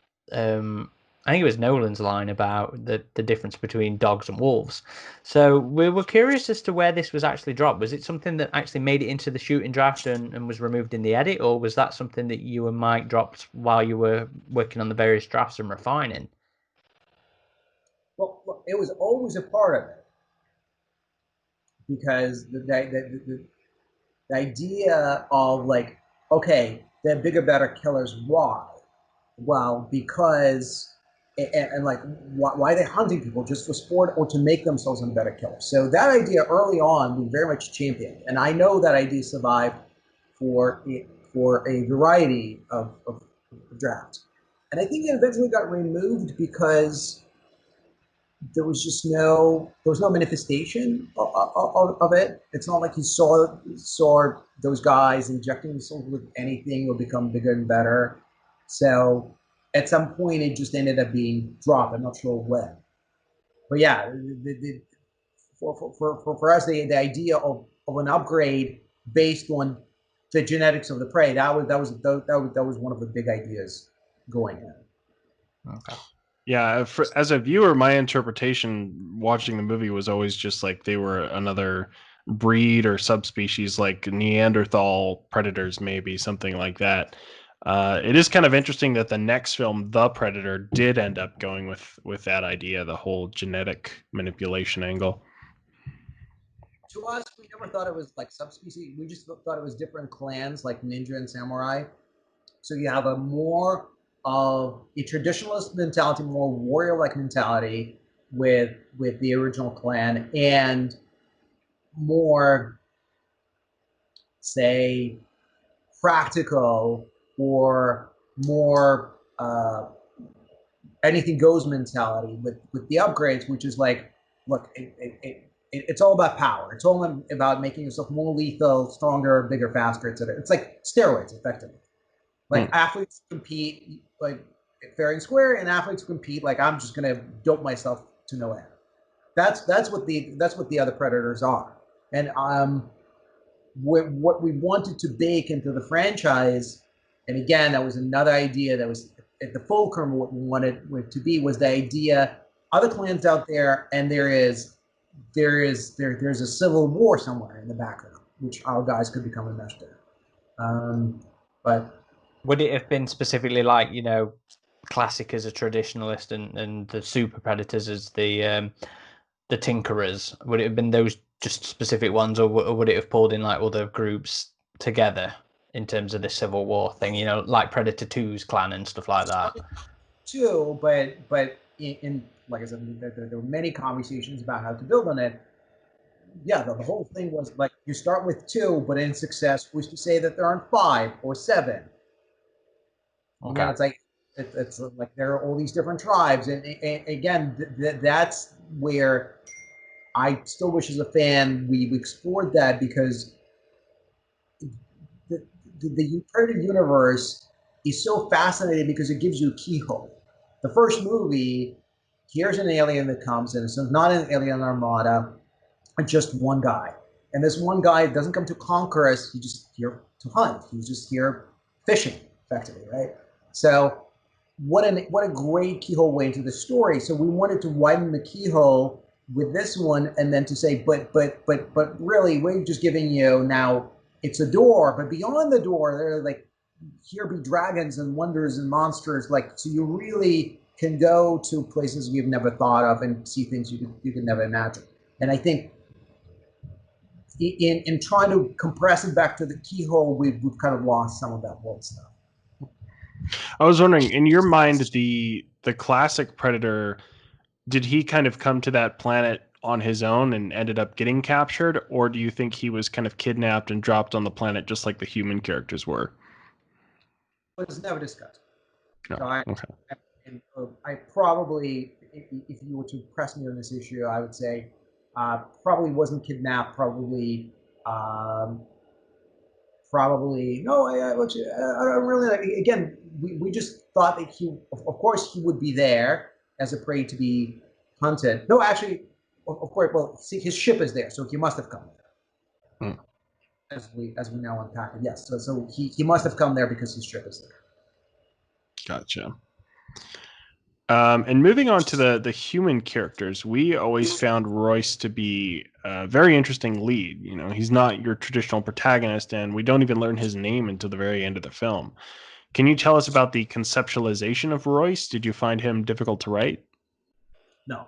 I think it was Nolan's line about the difference between dogs and wolves. So we were curious as to where this was actually dropped. Was it something that actually made it into the shooting draft and was removed in the edit, or was that something that you and Mike dropped while you were working on the various drafts and refining? Well, look, it was always a part of it, because the idea of like, okay, they're bigger, better killers. Why? Well, because and like why are they hunting people, just for sport or to make themselves a better killer? So that idea early on we very much championed, and I know that idea survived for a variety of drafts, and I think it eventually got removed because there was no manifestation of it. It's not like you saw those guys injecting themselves with anything or become bigger and better. So at some point, it just ended up being dropped. I'm not sure when. But yeah, for us, the idea of an upgrade based on the genetics of the prey. That was one of the big ideas going in. Okay. Yeah, as a viewer, my interpretation watching the movie was always just like they were another breed or subspecies, like Neanderthal predators, maybe something like that. It is kind of interesting that the next film, The Predator, did end up going with that idea, the whole genetic manipulation angle. To us, we never thought it was like subspecies. We just thought it was different clans, like ninja and samurai. So you have a more of a traditionalist mentality, more warrior-like mentality with the original clan, and more, say, practical or more anything goes mentality with the upgrades, which is like, look, it's all about power. It's all about making yourself more lethal, stronger, bigger, faster, etc. It's like steroids, effectively. Like athletes compete like fair and square, and athletes compete like I'm just gonna dope myself to no end. That's what the other predators are. And what we wanted to bake into the franchise, and again, that was another idea that was at the fulcrum of what we wanted it to be, was the idea other clans out there, and there's a civil war somewhere in the background, which our guys could become enmeshed in. But would it have been specifically like, you know, classic as a traditionalist and the super predators as the tinkerers? Would it have been those just specific ones, or would it have pulled in like other groups together in terms of the Civil War thing, you know, like Predator 2's clan and stuff like that? Too, but in like I said, there were many conversations about how to build on it. Yeah, the whole thing was like you start with 2, but in success, who's to say that there aren't 5 or 7? Okay. You know, it's like it's like there are all these different tribes, and again, that's where I still wish, as a fan, we explored that, because the Predator universe is so fascinating because it gives you a keyhole. The first movie, here's an alien that comes in. So it's not an alien armada, it's just one guy. And this one guy doesn't come to conquer us, he's just here to hunt. He's just here fishing, effectively, right? So what a great keyhole way into the story. So we wanted to widen the keyhole with this one, and then to say, but really, we're just giving you now, it's a door, but beyond the door, they're like, here be dragons and wonders and monsters, like, so you really can go to places you've never thought of and see things you could never imagine. And I think in trying to compress it back to the keyhole, we've kind of lost some of that old stuff. I was wondering, in your mind, the classic Predator, did he kind of come to that planet on his own and ended up getting captured, or do you think he was kind of kidnapped and dropped on the planet just like the human characters were? It was never discussed. No. So Okay. I probably, if you were to press me on this issue, I would say probably wasn't kidnapped. Probably no. I really like. Again, we just thought that he, of course, he would be there as a prey to be hunted. No, actually, of course. Well, see, his ship is there, so he must have come there. As we now unpack it, yes. So he must have come there because his ship is there. Gotcha. And moving on to the human characters, we always found Royce to be a very interesting lead. You know, he's not your traditional protagonist, and we don't even learn his name until the very end of the film. Can you tell us about the conceptualization of Royce? Did you find him difficult to write? No.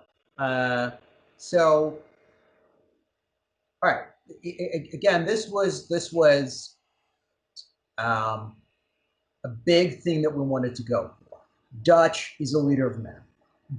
So, all right. Again, this was a big thing that we wanted to go for. Dutch is a leader of men.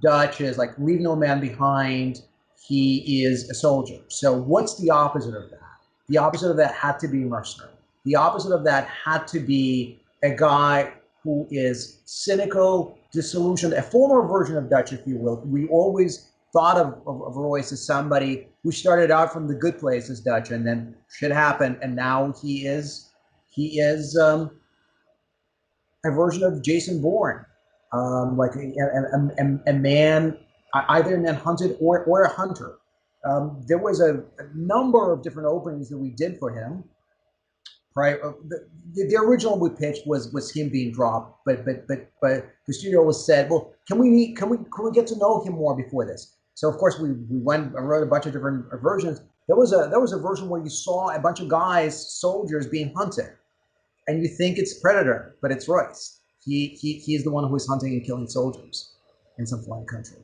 Dutch is like, leave no man behind. He is a soldier. So what's the opposite of that? The opposite of that had to be mercenary. The opposite of that had to be a guy who is cynical, disillusioned, a former version of Dutch, if you will. We always thought of Royce as somebody who started out from the good place as Dutch, and then shit happened, and now he is a version of Jason Bourne, like a man, either a man hunted or a hunter. There was a number of different openings that we did for him. The original we pitched was him being dropped, but the studio was said, well, can we get to know him more before this? So of course we went and wrote a bunch of different versions. There was a version where you saw a bunch of guys, soldiers, being hunted, and you think it's Predator, but it's Royce. He is the one who is hunting and killing soldiers in some foreign country.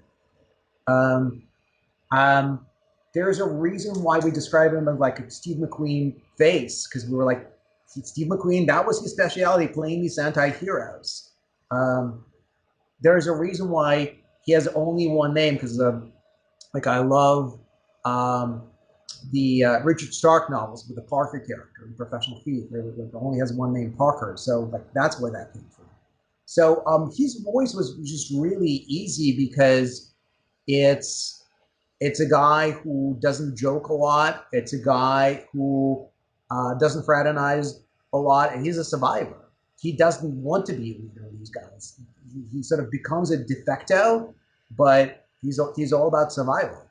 There's a reason why we describe him as like a Steve McQueen face, because we were like, Steve McQueen, that was his specialty, playing these anti-heroes. There's a reason why he has only one name, because like I love the Richard Stark novels with the Parker character, the professional thief, where it only has one name, Parker. So like that's where that came from. So his voice was just really easy because it's a guy who doesn't joke a lot. It's a guy who doesn't fraternize a lot, and he's a survivor. He doesn't want to be a leader of these guys. He sort of becomes a de facto, but he's all about survival.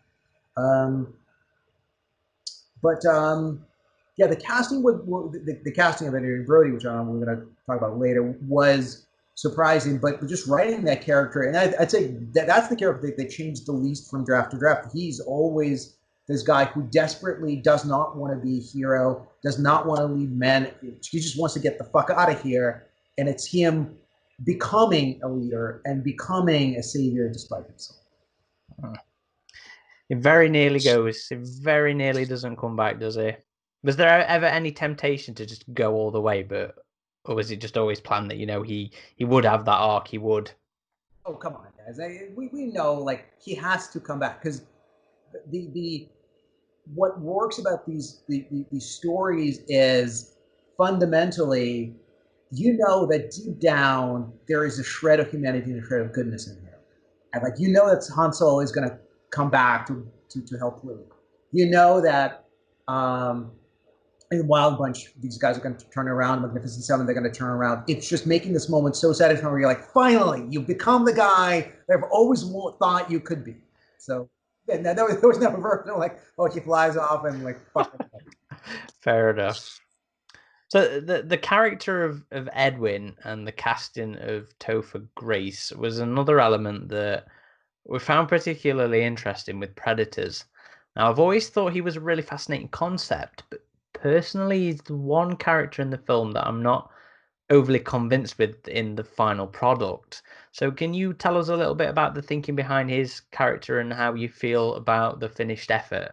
Yeah, the casting the casting of Adrian Brody, which we're going to talk about later, was surprising. But just writing that character, and I'd say that's the character that they changed the least from draft to draft. He's always this guy who desperately does not want to be a hero, does not want to lead men. He just wants to get the fuck out of here, and it's him becoming a leader and becoming a savior despite himself. It very nearly goes. It very nearly doesn't come back, does it? Was there ever any temptation to just go all the way, or was it just always planned that he would have that arc? He would. Oh come on, guys! We know like he has to come back, because the what works about these stories is fundamentally, that deep down there is a shred of humanity and a shred of goodness in here, and like that Han Solo is going to come back to help Luke. That in Wild Bunch, these guys are going to turn around. Magnificent Seven, they're going to turn around. It's just making this moment so satisfying where you're like, finally, you've become the guy that I've always thought you could be. So there was never a version like, oh, he flies off and like, fuck. Fair enough. So the character of Edwin and the casting of Topher Grace was another element that we found particularly interesting with Predators. Now, I've always thought he was a really fascinating concept, but personally, he's the one character in the film that I'm not overly convinced with in the final product. So can you tell us a little bit about the thinking behind his character and how you feel about the finished effort?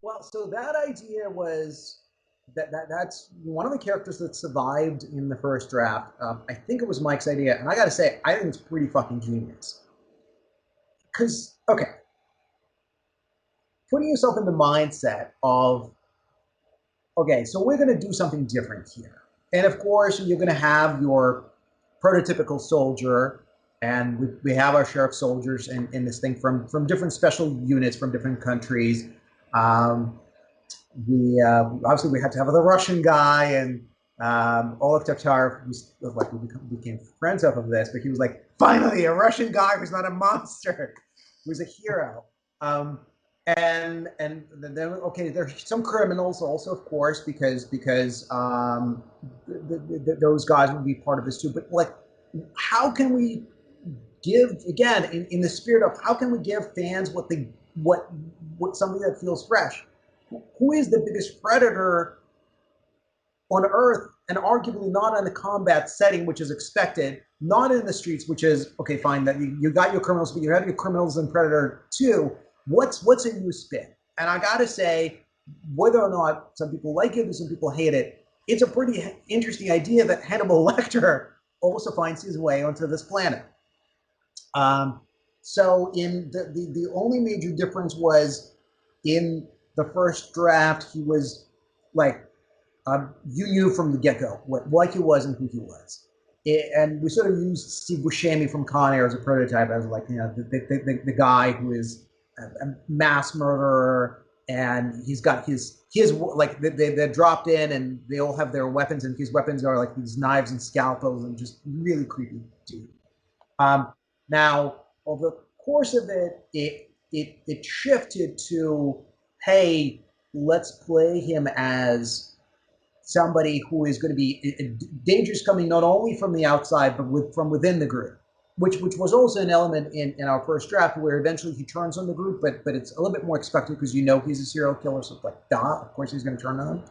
Well, so that idea was that's one of the characters that survived in the first draft. I think it was Mike's idea, and I got to say, I think it's pretty fucking genius. Because, okay, putting yourself in the mindset of, okay, so we're going to do something different here. And of course, you're going to have your prototypical soldier, and we have our sheriff soldiers in this thing from different special units from different countries. We obviously we had to have the Russian guy, and Oleg Tatar became friends of this, but he was like, finally a Russian guy who's not a monster, who's a hero. And then okay, there's some criminals also, of course, because those guys would be part of this too. But like, how can we give, again, in the spirit of how can we give fans what something that feels fresh? Who is the biggest predator on Earth, and arguably not in the combat setting, which is expected, not in the streets, which is, okay, fine, that you got your criminals, but you have your criminals in Predator 2. What's a new spin? And I gotta say, whether or not some people like it or some people hate it, it's a pretty interesting idea that Hannibal Lecter also finds his way onto this planet. So in the only major difference was in the first draft, he was like, you knew from the get-go what he was and who he was. And we sort of used Steve Buscemi from Con Air as a prototype, as like, the guy who is a mass murderer, and he's got his like they're dropped in and they all have their weapons, and his weapons are like these knives and scalpels and just really creepy dude. Now, over the course of it shifted to, hey, let's play him as somebody who is going to be dangerous coming not only from the outside but from within the group, which was also an element in our first draft where eventually he turns on the group, but it's a little bit more expected because he's a serial killer, so it's like, of course he's going to turn on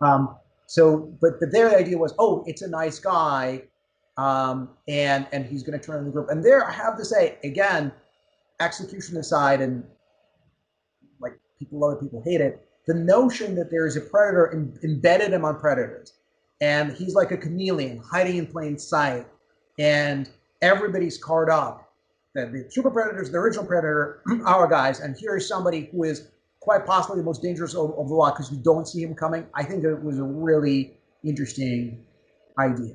them. But their idea was, it's a nice guy, and he's going to turn on the group. And there, I have to say, again, execution aside, and like other people hate it, the notion that there is a predator embedded among predators, and he's like a chameleon hiding in plain sight, and everybody's carved up. The super predators, the original predator, our guys, and here is somebody who is quite possibly the most dangerous of the lot because you don't see him coming. I think it was a really interesting idea.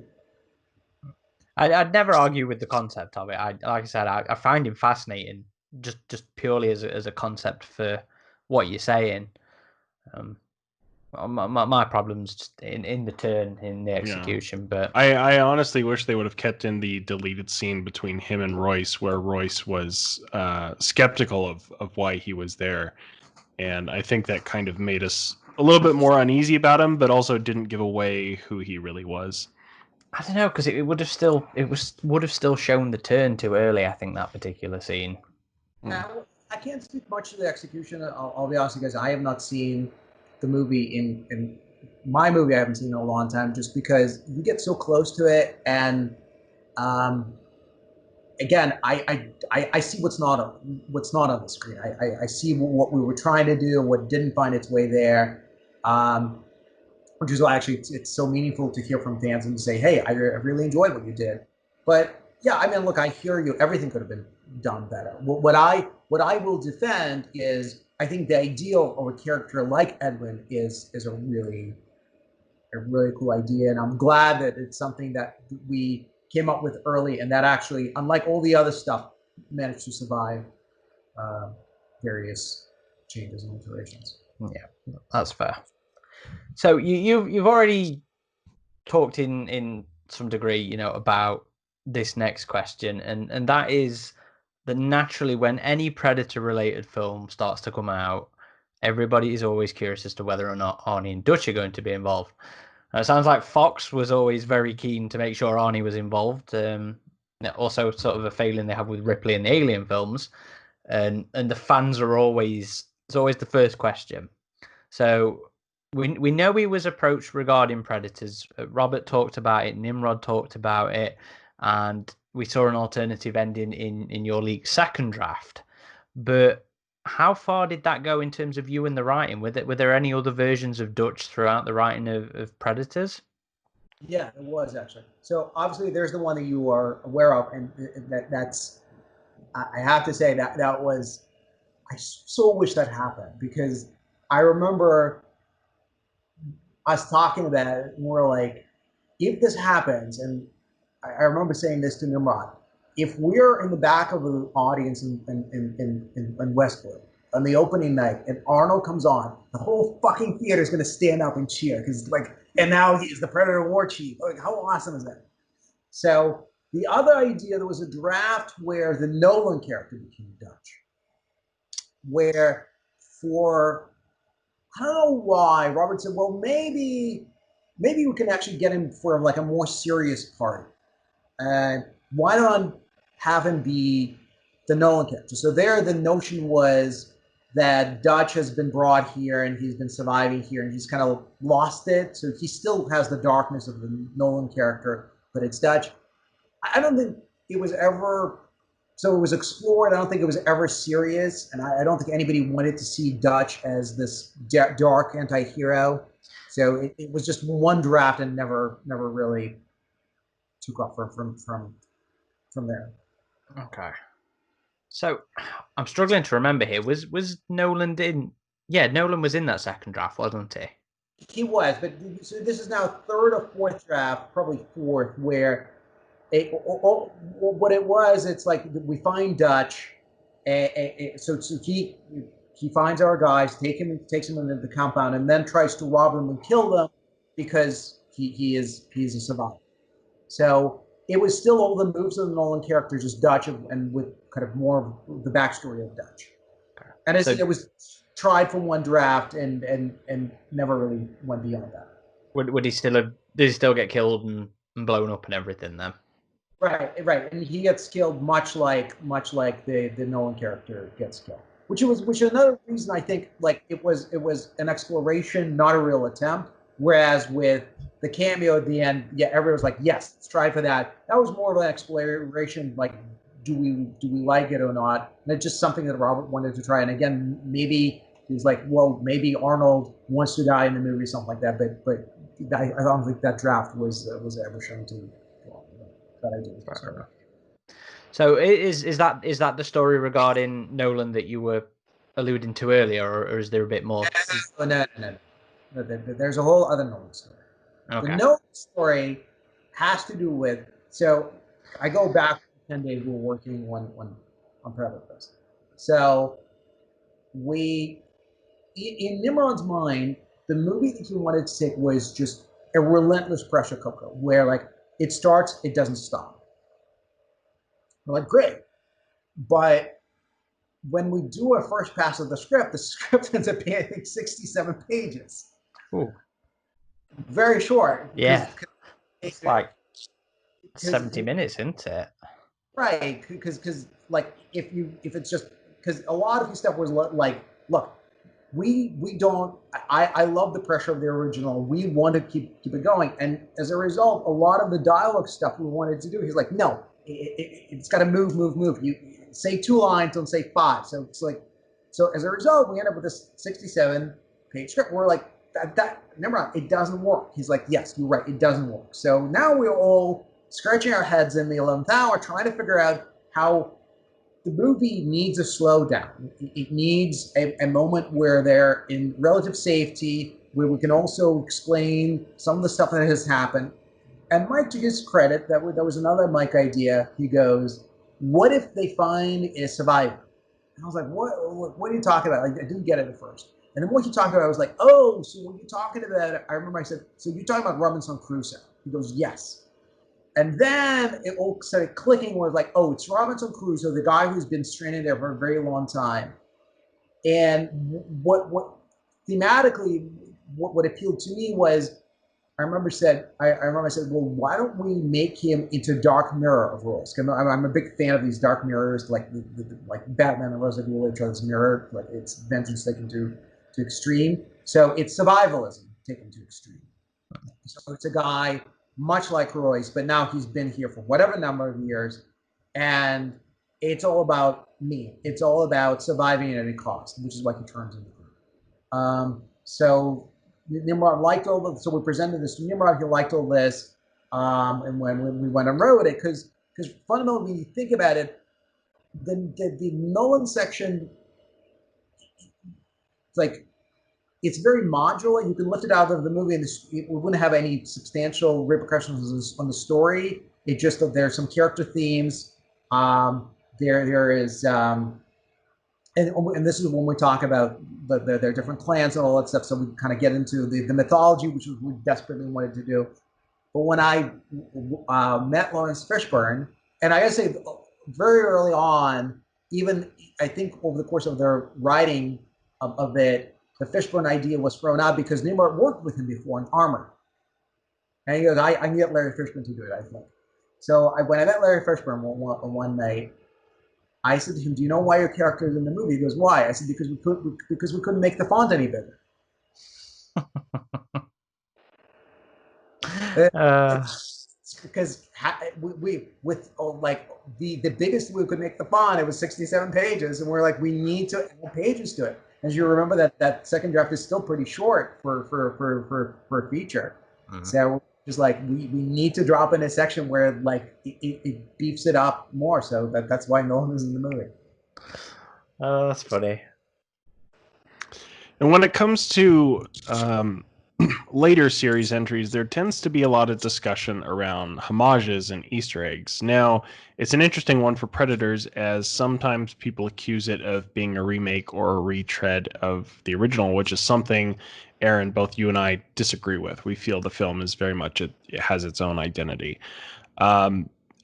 I'd never argue with the concept of it. Like I said, I find him fascinating, just purely as a concept for what you're saying. My problem's just in the turn, in the execution. But I honestly wish they would have kept in the deleted scene between him and Royce, where Royce was skeptical of why he was there. And I think that kind of made us a little bit more uneasy about him, but also didn't give away who he really was. I don't know, because it would have still shown the turn too early. I think that particular scene. Now, I can't speak much to the execution. I'll be honest with you guys. I have not seen the movie in my movie. I haven't seen in a long time, just because you get so close to it, and again, I see what's not on the screen. I see what we were trying to do and what didn't find its way there, which is why actually it's so meaningful to hear from fans and to say, hey, I really enjoyed what you did. But yeah, I mean, look, I hear you. Everything could have been done better. What I will defend is I think the ideal of a character like Edwin is a really cool idea, and I'm glad that it's something that we came up with early, and that actually, unlike all the other stuff, managed to survive various changes and iterations. Yeah, that's fair. So you've already talked in some degree, about this next question, and that is that naturally when any Predator-related film starts to come out, everybody is always curious as to whether or not Arnie and Dutch are going to be involved. It sounds like Fox was always very keen to make sure Arnie was involved. Also, sort of a failing they have with Ripley in the Alien films, and the fans are always the first question. So we know he was approached regarding Predators. Robert talked about it. Nimrod talked about it, and we saw an alternative ending in your league's second draft. But how far did that go in terms of you and the writing? Were there any other versions of Dutch throughout the writing of Predators? Yeah, it was actually. So obviously, there's the one that you are aware of, and that's. I have to say that was. I so wish that happened, because I remember us talking about it, and we're like, if this happens, and I remember saying this to Nimrod, if we're in the back of the audience in Westwood on the opening night and Arnold comes on, the whole fucking theater is going to stand up and cheer, because and now he's the Predator War Chief. Like, how awesome is that? So the other idea, there was a draft where the Nolan character became Dutch, where I don't know why Robert said, well, maybe we can actually get him for like a more serious part. And why not have him be the Nolan character? So there, the notion was that Dutch has been brought here and he's been surviving here and he's kind of lost it. So he still has the darkness of the Nolan character, but it's Dutch. I don't think it was ever. So it was explored. I don't think it was ever serious, and I don't think anybody wanted to see Dutch as this dark anti-hero. So it was just one draft and never really took off from there. Okay. So I'm struggling to remember here. Was Nolan in? Yeah, Nolan was in that second draft, wasn't he? He was, but so this is now third or fourth draft, probably fourth, where what it was, it's like we find Dutch, so he finds our guys, takes him into the compound, and then tries to rob them and kill them because he's a survivor. So it was still all the moves of the Nolan character, just Dutch, and with kind of more of the backstory of Dutch. And it was tried for one draft and never really went beyond that. Would he still have? Did he still get killed and blown up and everything then? Right, and he gets killed much like the Nolan character gets killed, which is another reason I think like it was an exploration, not a real attempt. Whereas with the cameo at the end, yeah, everyone was like, yes, let's try for that. That was more of an exploration, like do we like it or not? And it's just something that Robert wanted to try. And again, maybe he's like, well, maybe Arnold wants to die in the movie, something like that. But I don't think that draft was ever shown to. That I do. Fair enough. So is that the story regarding Nolan that you were alluding to earlier, or is there a bit more? No. There's a whole other Nolan story. Okay. The Nolan story has to do with, so I go back 10 days, we were working on Parallel Quest. So in Nimrod's mind, the movie that he wanted to take was just a relentless pressure cooker where like it starts, it doesn't stop. I'm like, great. But when we do a first pass of the script ends up being, I think, 67 pages. Ooh. Very short. Yeah. It's like 70 minutes, isn't it? Right. Because like, if it's just, because a lot of the stuff was like, look, we don't, I love the pressure of the original. We want to keep it going. And as a result, a lot of the dialogue stuff we wanted to do, he's like, no, it's got to move. You say 2 lines, don't say 5. So it's like, so as a result, we end up with this 67-page script. We're like, remember, it doesn't work. He's like, yes, you're right, it doesn't work. So now we're all scratching our heads in the 11th hour, trying to figure out how the movie needs a slowdown. It needs a moment where they're in relative safety, where we can also explain some of the stuff that has happened. And Mike, to his credit, that was another Mike idea. He goes, what if they find a survivor? And I was like, what are you talking about? I didn't get it at first. And then what you talking about, I was like, oh, so when you're talking about, I remember I said, so you're talking about Robinson Crusoe? He goes, yes. And then it all started clicking where it's like, oh, it's Robinson Crusoe, the guy who's been stranded there for a very long time. And what thematically, what appealed to me was, I remember I said, well, why don't we make him into Dark Mirror of roles? I'm a big fan of these Dark Mirrors, like like Batman and Rosa Guliel's mirror, like it's vengeance taken to extreme. So it's survivalism taken to extreme. So it's a guy much like Royce, but now he's been here for whatever number of years, and it's all about me. It's all about surviving at any cost, which is what he turns into. So Nimrod liked all of, so we presented this to Nimrod. He liked all this, and when we went and wrote it, because fundamentally, when you think about it, the Nolan section, like, it's very modular. You can lift it out of the movie, and it wouldn't have any substantial repercussions on the story. It just that there's some character themes. There is, and this is when we talk about their different clans and all that stuff. So we kind of get into the mythology, which we desperately wanted to do. But when I met Lawrence Fishburne, and I gotta say, very early on, even I think over the course of their writing of it, the Fishburne idea was thrown out because Nimrod worked with him before in Armor. And he goes, I can get Larry Fishburne to do it, I think. So when I met Larry Fishburne one night, I said to him, do you know why your character is in the movie? He goes, why? I said, because we couldn't make the font any bigger. Because we with like the biggest we could make the font, it was 67 pages, and we're like, we need to add pages to it. As you remember, that second draft is still pretty short for a feature. Mm-hmm. So just like we need to drop in a section where like it beefs it up more. So that's why Nolan is in the movie. Oh, that's funny. And when it comes to later series entries, there tends to be a lot of discussion around homages and Easter eggs. Now, it's an interesting one for Predators, as sometimes people accuse it of being a remake or a retread of the original, which is something, Aaron, both you and I disagree with. We feel the film is very much, it has its own identity.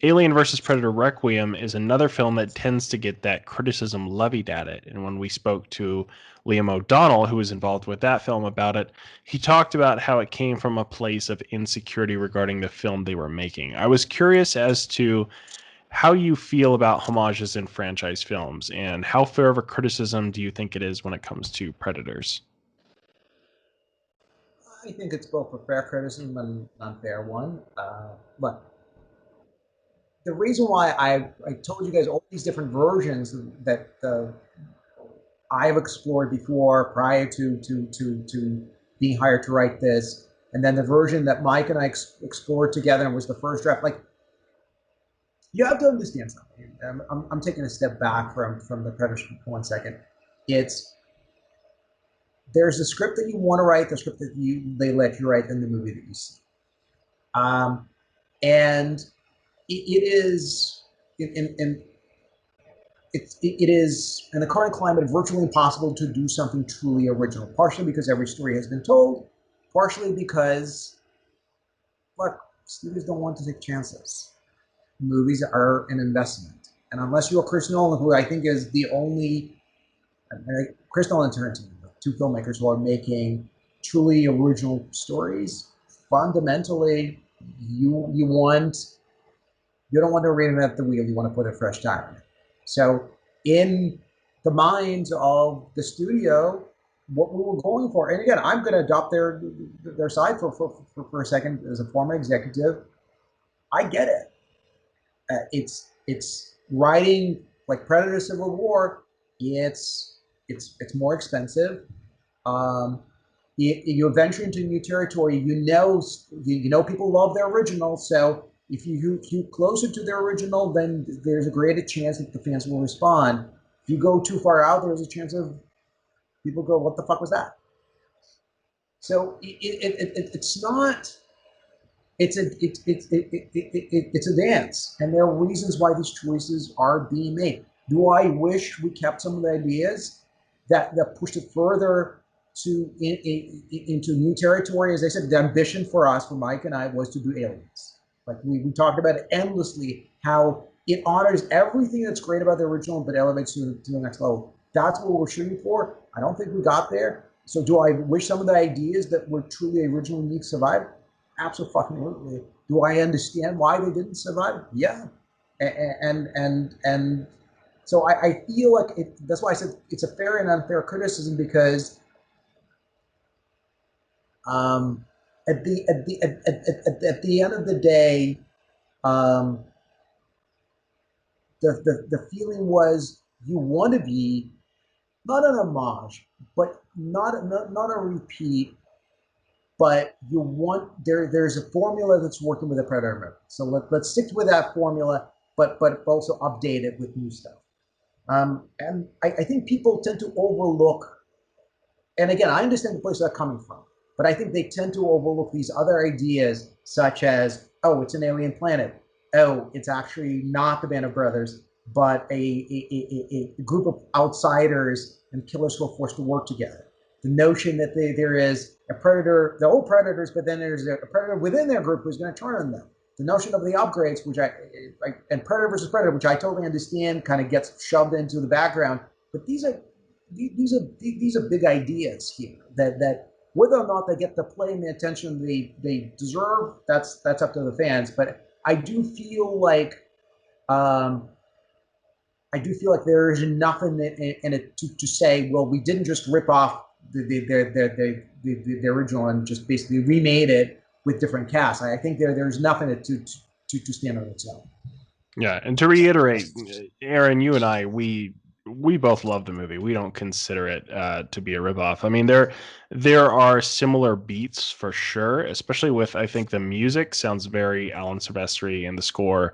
Alien versus Predator Requiem is another film that tends to get that criticism levied at it. And when we spoke to Liam O'Donnell, who was involved with that film, about it, he talked about how it came from a place of insecurity regarding the film they were making. I was curious as to how you feel about homages in franchise films, and how fair of a criticism do you think it is when it comes to Predators? I think it's both a fair criticism and an unfair one. Look, the reason why I told you guys all these different versions that I've explored before prior to being hired to write this, and then the version that Mike and I explored together and was the first draft. Like, you have to understand something. I'm taking a step back from the Predators for 1 second. There's a script that you want to write, the script that they let you write, and the movie that you see. And it is it is in the current climate virtually impossible to do something truly original. Partially because every story has been told, partially because, look, studios don't want to take chances. Movies are an investment, and unless you're Chris Nolan, who I think is the only Chris Nolan and Tarantino, two filmmakers who are making truly original stories, fundamentally, you don't want to reinvent the wheel. You want to put a fresh tire in it. So, in the minds of the studio, what we were going for, and again, I'm going to adopt their side for a second as a former executive. I get it. It's writing like Predator: Civil War. It's more expensive. You venture into new territory. You know people love their original, so if you closer to their original, then there's a greater chance that the fans will respond. If you go too far out, there's a chance of people go, "What the fuck was that?" So it's not. It's a dance, and there are reasons why these choices are being made. Do I wish we kept some of the ideas that pushed it further into new territory? As I said, the ambition for us, for Mike and I, was to do Aliens. Like we talked about it endlessly, how it honors everything that's great about the original, but elevates to the next level. That's what we're shooting for. I don't think we got there. So do I wish some of the ideas that were truly original and unique survived? Absolutely. Do I understand why they didn't survive? Yeah. And so I feel like that's why I said it's a fair and unfair criticism, because at the end of the day, the feeling was you want to be not an homage, but not a repeat, but you want there's a formula that's working with a Predator movie. So let's stick with that formula, but also update it with new stuff. And I think people tend to overlook, and again, I understand the place they're coming from, but I think they tend to overlook these other ideas, such as, oh, it's an alien planet. Oh, it's actually not the Band of Brothers, but a group of outsiders and killers who are forced to work together. The notion that there is a predator, the old predators, but then there's a predator within their group who's going to turn on them. The notion of the upgrades, which and Predator versus Predator, which I totally understand, kind of gets shoved into the background. But these are big ideas here that whether or not they get the play and the attention they deserve, that's up to the fans. But I do feel like there is enough in it to say, well, we didn't just rip off the original and just basically remade it with different casts. I think there's enough in it to stand on its own. Yeah, and to reiterate, Aaron, you and I, we both love the movie. We don't consider it to be a ripoff. I mean, there are similar beats for sure, especially with, I think the music sounds very Alan Silvestri in the score.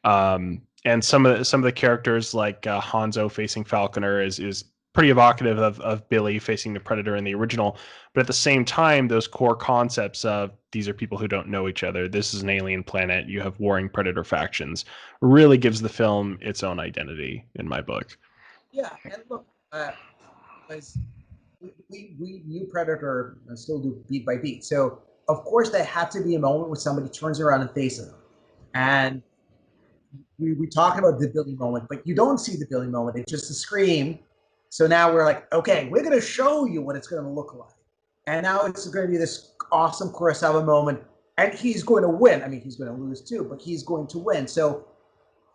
And some of the characters, like Hanzo facing Falconer, is pretty evocative of Billy facing the Predator in the original. But at the same time, those core concepts of these are people who don't know each other, this is an alien planet, you have warring Predator factions, really gives the film its own identity in my book. Yeah, and look, as we knew Predator and still do beat by beat. So of course there had to be a moment where somebody turns around and faces them. And we talk about the Billy moment, but you don't see the Billy moment. It's just a scream. So now we're like, okay, we're going to show you what it's going to look like. And now it's going to be this awesome Kurosawa moment. And he's going to win. I mean, he's going to lose too, but he's going to win. So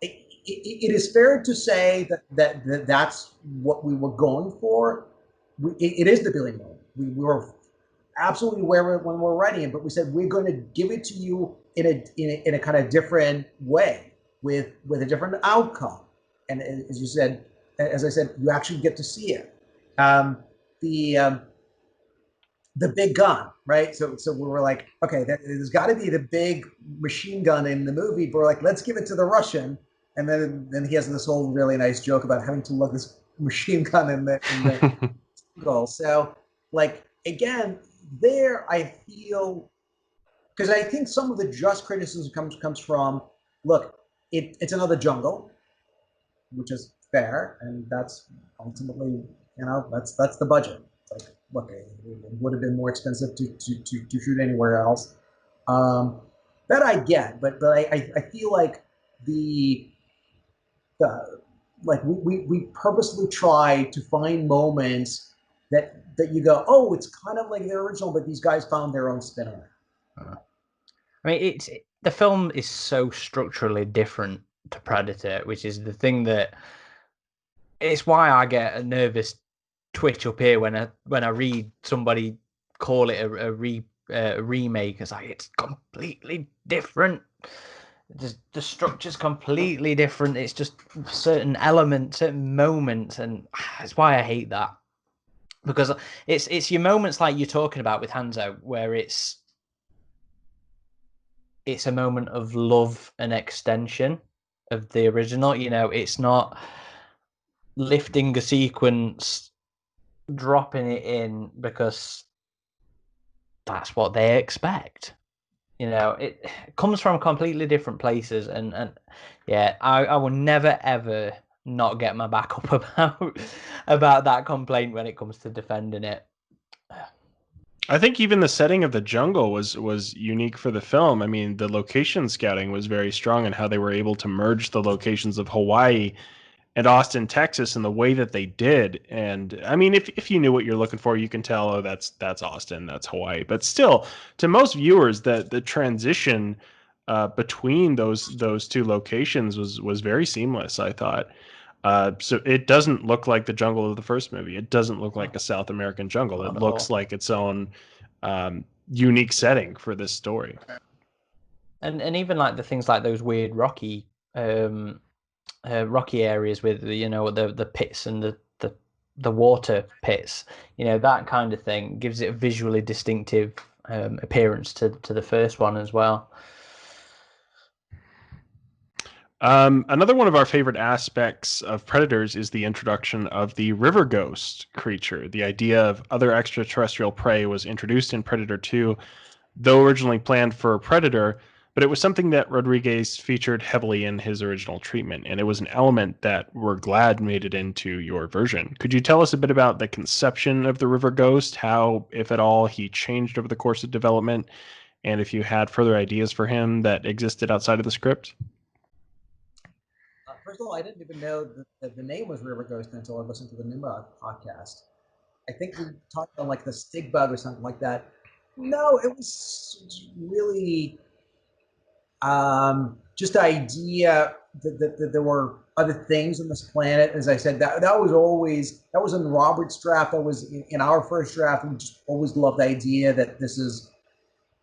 it is fair to say that's what we were going for. It is the Billy moment. We were absolutely aware of it when we were writing it, but we said we're going to give it to you in a kind of different way with a different outcome. And as I said, you actually get to see it. The big gun, right? So we were like, okay, there's got to be the big machine gun in the movie, but we're like, let's give it to the Russian. And then he has this whole really nice joke about having to look this machine gun in the goal. So like, again, there I feel, because I think some of the just criticism comes from, look, it's another jungle, which is fair, and that's ultimately, that's the budget. It's like, look, it would have been more expensive to shoot anywhere else. That I get, but I feel like we purposely try to find moments that you go, oh, it's kind of like the original, but these guys found their own spin on it. I mean, the film is so structurally different to Predator, which is the thing that it's why I get a nervous twitch up here when I read somebody call it a remake. It's like it's completely different. The structure's completely different. It's just certain elements, certain moments, and that's why I hate that. Because it's your moments like you're talking about with Hanzo, where it's a moment of love and extension of the original. It's not lifting a sequence, dropping it in because that's what they expect. It comes from completely different places, and yeah, I will never ever not get my back up about that complaint when it comes to defending it. I think even the setting of the jungle was unique for the film. I mean, the location scouting was very strong in how they were able to merge the locations of Hawaii and Austin, Texas, in the way that they did. And I mean, if you knew what you're looking for, you can tell, oh, that's Austin, that's Hawaii. But still, to most viewers, the transition between those two locations was very seamless, I thought. So it doesn't look like the jungle of the first movie. It doesn't look like a South American jungle. It looks like its own unique setting for this story. And even like the things like those weird rocky areas with the pits and the water pits, that kind of thing gives it a visually distinctive appearance to the first one as well. Another one of our favorite aspects of Predators is the introduction of the river ghost creature. The idea of other extraterrestrial prey was introduced in Predator 2, though originally planned for Predator, but it was something that Rodriguez featured heavily in his original treatment, and it was an element that we're glad made it into your version. Could you tell us a bit about the conception of the river ghost, how, if at all, he changed over the course of development, and if you had further ideas for him that existed outside of the script? First of all, I didn't even know that the name was River Ghost until I listened to the Nimrod podcast. I think we talked about like the stick bug or something like that. No, it was really just the idea that there were other things on this planet. As I said, that was in Robert's draft. That was in our first draft. We just always loved the idea that this is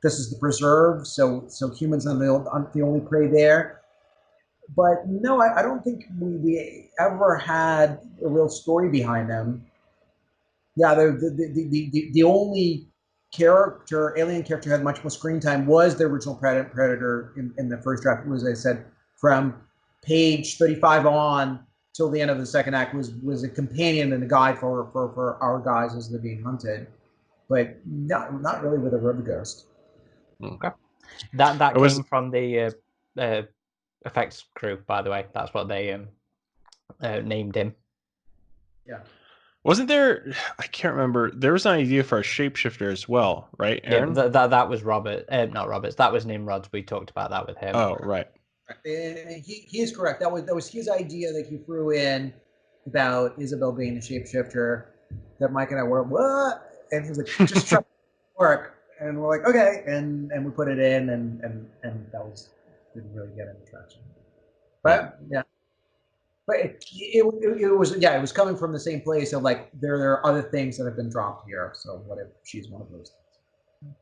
the preserve. So humans aren't the only prey there. But no, I don't think we ever had a real story behind them. Yeah, the only alien character had much more screen time was the original Predator in the first draft. Was, as I said, from page 35 on till the end of the second act was a companion and a guide for our guys as they're being hunted, but not really with a river ghost. Okay, that came from the effects crew, by the way. That's what they named him. Yeah. Wasn't there? I can't remember. There was an idea for a shapeshifter as well, right, Aaron? Yeah, that was Robert. Not Roberts. That was Nimrod's. We talked about that with him. Oh, right. He is correct. That was his idea that he threw in about Isabel being a shapeshifter. That Mike and I were what? And he's like, just try to work. And we're like, okay, and we put it in, and that didn't really get any traction. But yeah, but it was coming from the same place of like there are other things that have been dropped here. So what if she's one of those things?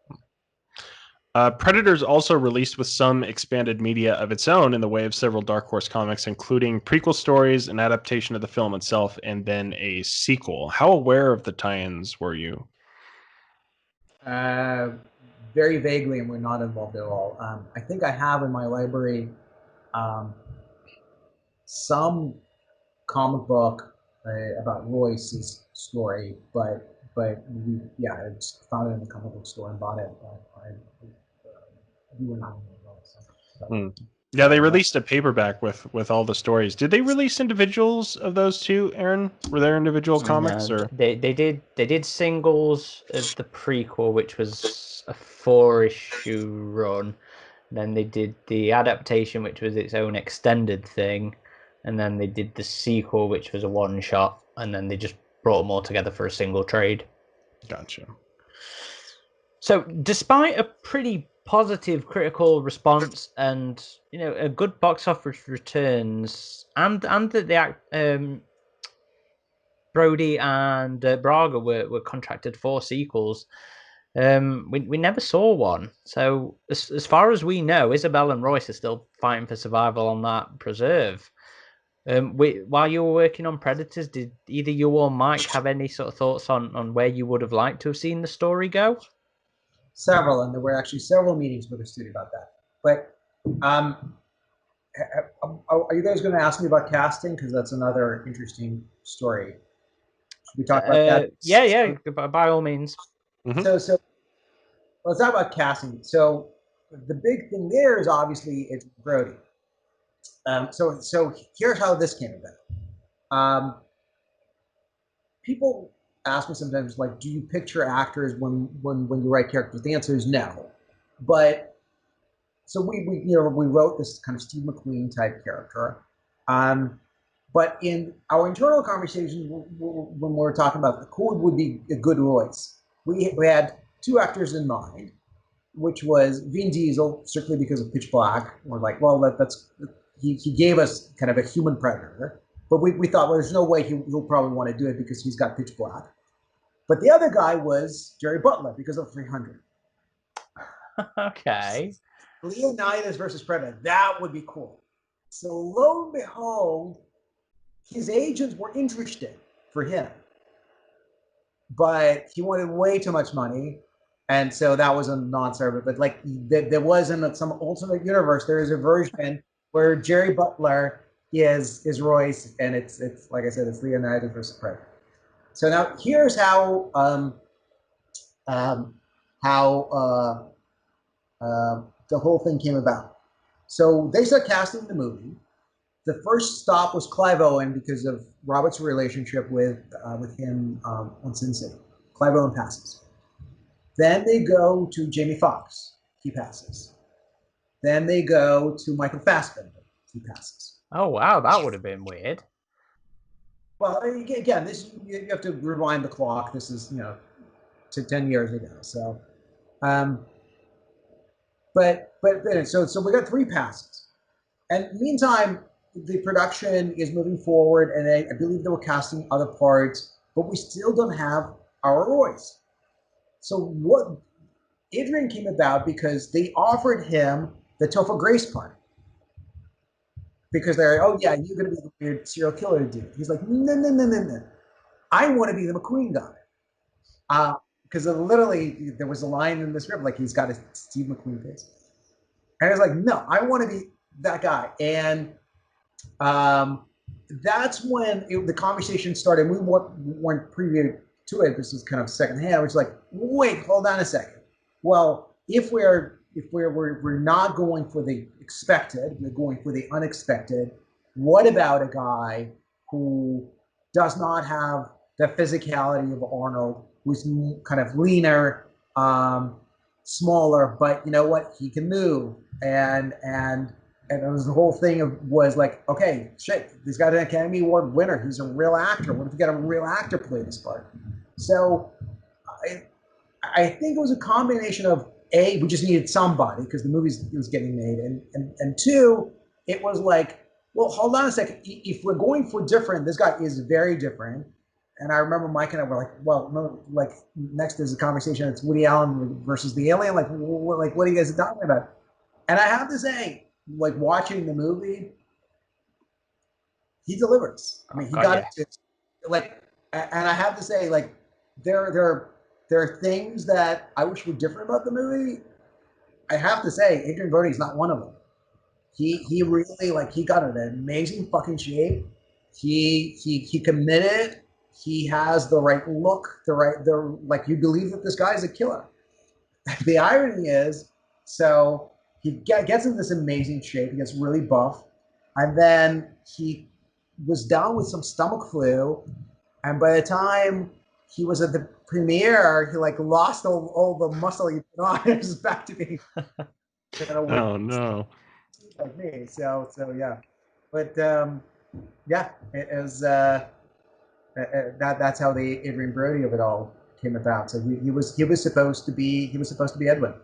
Predator's also released with some expanded media of its own in the way of several Dark Horse comics, including prequel stories, an adaptation of the film itself, and then a sequel. How aware of the tie-ins were you? Very vaguely, and we're not involved at all. I think I have in my library some comic book about Royce's story, but I just found it in the comic book store and bought it. We were not involved. Yeah, they released a paperback with all the stories. Did they release individuals of those too, Aaron? Were there individual comics? Or they did singles of the prequel, which was a 4-issue run. Then they did the adaptation, which was its own extended thing, and then they did the sequel, which was a one-shot, and then they just brought them all together for a single trade. Gotcha. So, despite a pretty positive critical response and a good box office returns, and the Brody and Braga were contracted for sequels, we never saw one. So as far as we know, Isabel and Royce are still fighting for survival on that preserve. While you were working on Predators, did either you or Mike have any sort of thoughts on where you would have liked to have seen the story go? Several, and there were actually several meetings with the studio about that. But are you guys going to ask me about casting? Because that's another interesting story. Should we talk about that? Yeah, by all means. Mm-hmm. So let's talk about casting. So the big thing there is obviously it's Brody. So here's how this came about. People ask me sometimes, like, do you picture actors when you write characters? The answer is no. But so we wrote this kind of Steve McQueen type character. But in our internal conversations, when we were talking about who would be a good Royce, we had two actors in mind, which was Vin Diesel, strictly because of Pitch Black. We're like, well, he gave us kind of a human predator. But we thought, well, there's no way he'll probably want to do it because he's got Pitch Black. But the other guy was Jerry Butler because of 300. Okay. Leonidas versus Predator. That would be cool. So lo and behold, his agents were interested for him. But he wanted way too much money. And so that was a non-starter. But like there was in some alternate universe, there is a version where Jerry Butler is Royce, and it's like I said, it's Leonidas versus Predator. So now here's how the whole thing came about. So they started casting the movie. The first stop was Clive Owen because of Robert's relationship with him on Sin City. Clive Owen passes. Then they go to Jamie Foxx. He passes. Then they go to Michael Fassbender. He passes. Oh wow, that would have been weird. Well, again, this you have to rewind the clock. This is to 10 years ago. So, so we got 3 passes, and meantime, the production is moving forward, and I believe they were casting other parts, but we still don't have our Royce. So what Adrian came about because they offered him the Topher Grace part. Because they're, oh yeah, you're going to be the weird serial killer dude. He's like, no. I want to be the McQueen guy. Because literally, there was a line in the script, like he's got a Steve McQueen face. And I was like, no, I want to be that guy. And that's when the conversation started. We weren't preview to it. This is kind of secondhand. It's like, wait, hold on a second. Well, if we're not going for the expected, we're going for the unexpected. What about a guy who does not have the physicality of Arnold, who's kind of leaner, smaller, but you know what? He can move, and And it was the whole thing was like, okay, shit, he's got an Academy Award winner. He's a real actor. What if you got a real actor play this part? So I think it was a combination of A, we just needed somebody because the movie was getting made, and two, it was like, well, hold on a second. If we're going for different, this guy is very different. And I remember Mike and I were like, well, no, like next is a conversation. It's Woody Allen versus the alien. Like what are you guys talking about? And I have to say, like watching the movie, he delivers. I mean, he got it. Like, and I have to say, like, there are things that I wish were different about the movie. I have to say, Adrian Brody is not one of them. He really, like, he got in an amazing fucking shape. He committed. He has the right look, like, you believe that this guy is a killer. The irony is, so he gets in this amazing shape. He gets really buff, and then he was down with some stomach flu, and by the time he was at the premiere, he like lost all the muscle he put on. It was back to being oh no, like me. So yeah, but yeah, it was that's how the Adrian Brody of it all came about. So he was supposed to be Edwin.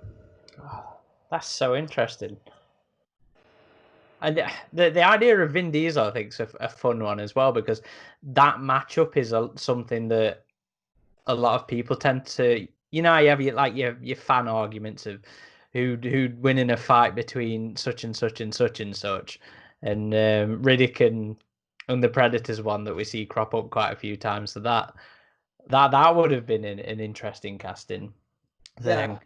Oh, that's so interesting. And the idea of Vin Diesel, I think, is a fun one as well, because that matchup is something that a lot of people tend to, you have your fan arguments of who'd win in a fight between such and such and such and such, and Riddick and the Predator's one that we see crop up quite a few times. So that would have been an interesting casting thing. Yeah.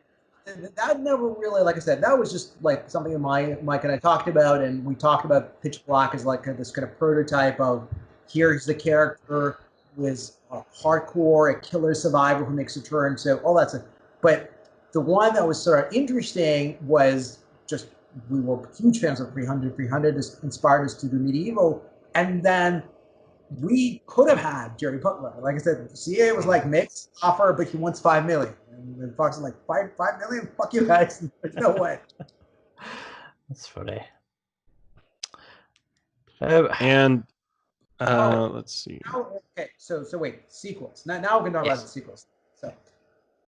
That never really, like I said, that was just like something that Mike and I talked about, and we talked about Pitch Black as like this kind of prototype of here's the character who is a hardcore, a killer survivor who makes a turn, so all that stuff. But the one that was sort of interesting was just, we were huge fans of 300. 300 inspired us to do Medieval, and then we could have had Jerry Butler. Like I said, CA was like, makes offer, but he wants $5 million. And Fox is like, $5 million? Fuck you guys. There's no way. That's funny. And let's see. Okay, so wait, sequels. Now we can talk about the sequels. So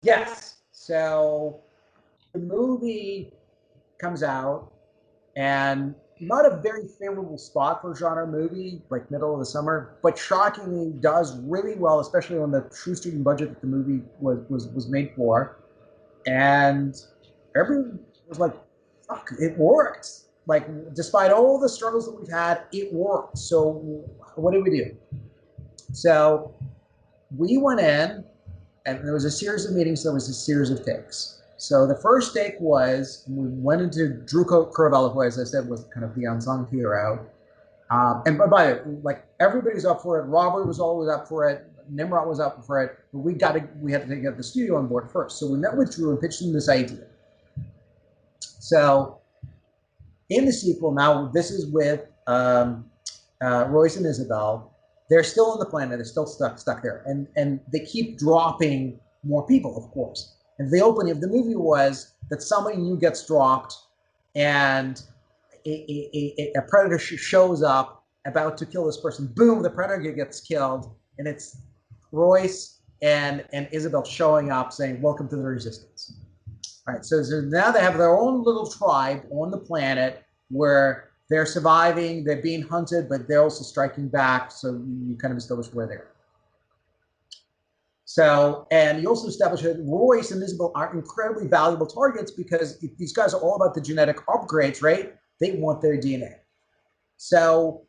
yes, so the movie comes out, and not a very favorable spot for a genre movie, like middle of the summer, but shockingly does really well, especially on the shoestring budget that the movie was made for. And everyone was like, fuck, it worked. Like, despite all the struggles that we've had, it worked. So what did we do? So we went in, and there was a series of meetings, there was a series of takes. So the first take was, we went into Drew Corvello, who, as I said, was kind of the unsung hero. And by the way, like, everybody's up for it. Robert was always up for it. Nimrod was up for it. But we had to get the studio on board first. So we met with Drew and pitched him this idea. So in the sequel, now this is with Royce and Isabel. They're still on the planet. They're still stuck there. And they keep dropping more people, of course. And the opening of the movie was that somebody new gets dropped, and a predator shows up about to kill this person. Boom, the predator gets killed, and it's Royce and Isabel showing up saying, welcome to the resistance. All right, so now they have their own little tribe on the planet where they're surviving, they're being hunted, but they're also striking back, so you kind of establish where they are. So, and you also establish that Royce and Isabel are incredibly valuable targets, because if these guys are all about the genetic upgrades, right? They want their DNA. So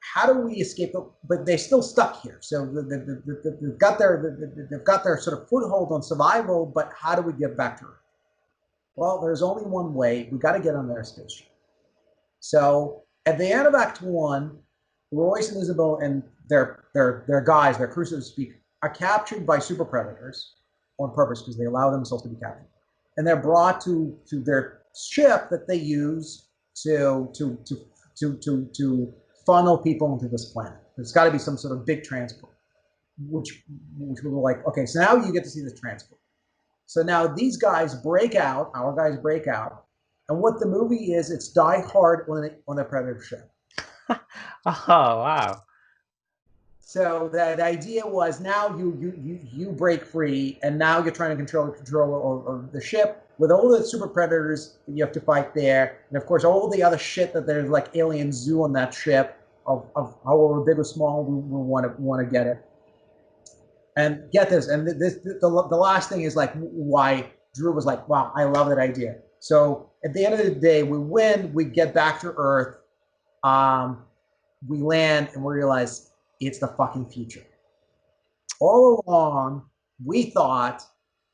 how do we escape it? But they're still stuck here. So they've got their sort of foothold on survival, but how do we get back to Earth? Well, there's only one way. We got to get on their spaceship. So at the end of Act 1, Royce and Isabel and their guys, their crew, so to speak, are captured by super predators on purpose, because they allow themselves to be captured, and they're brought to their ship that they use to funnel people into this planet. There's got to be some sort of big transport, which we were like, okay, so now you get to see this transport. So now these guys break out, our guys break out, And what the movie is, it's Die Hard on a Predator ship. Oh wow. So the idea was now you break free, and now you're trying to control of the ship with all the super predators you have to fight there, and of course all the other shit that there's like alien zoo on that ship of however big or small we want to get it. And get this, and the last thing is like why Drew was like, wow, I love that idea. So at the end of the day, we win, we get back to Earth, we land, and we realize it's the fucking future. All along, we thought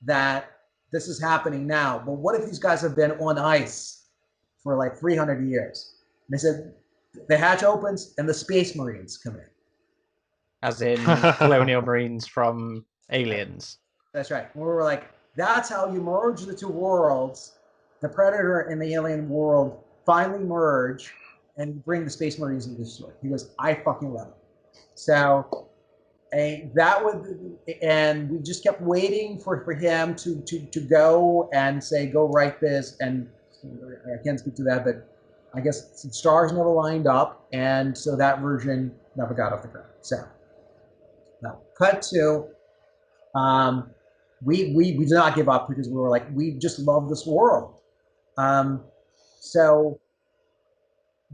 that this is happening now, but what if these guys have been on ice for like 300 years? And they said the hatch opens and the Space Marines come in. As in colonial marines from Aliens. That's right. We were like, that's how you merge the two worlds. The Predator and the alien world finally merge and bring the Space Marines into the story. He goes, I fucking love it. So that was, and we just kept waiting for him to go and say, go write this. And I can't speak to that, but I guess some stars never lined up, and so that version never got off the ground. So now, cut to, we did not give up because we were like, we just love this world. So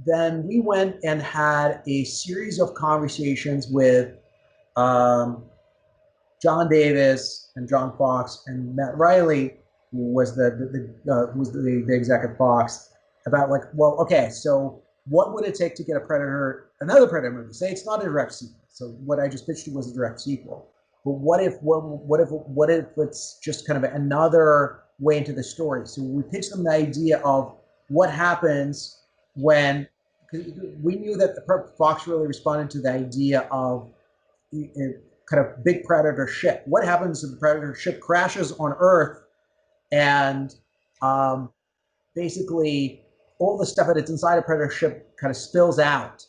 then we went and had a series of conversations with John Davis and John Fox and Matt Riley, who was the exec at Fox, about like, well, okay, so what would it take to get another Predator movie? Say it's not a direct sequel. So what I just pitched was a direct sequel. But what if it's just kind of another way into the story? So we pitched them the idea of what happens when, because we knew that Fox really responded to the idea of a kind of big Predator ship. What happens if the Predator ship crashes on Earth and basically all the stuff that it's inside a Predator ship kind of spills out?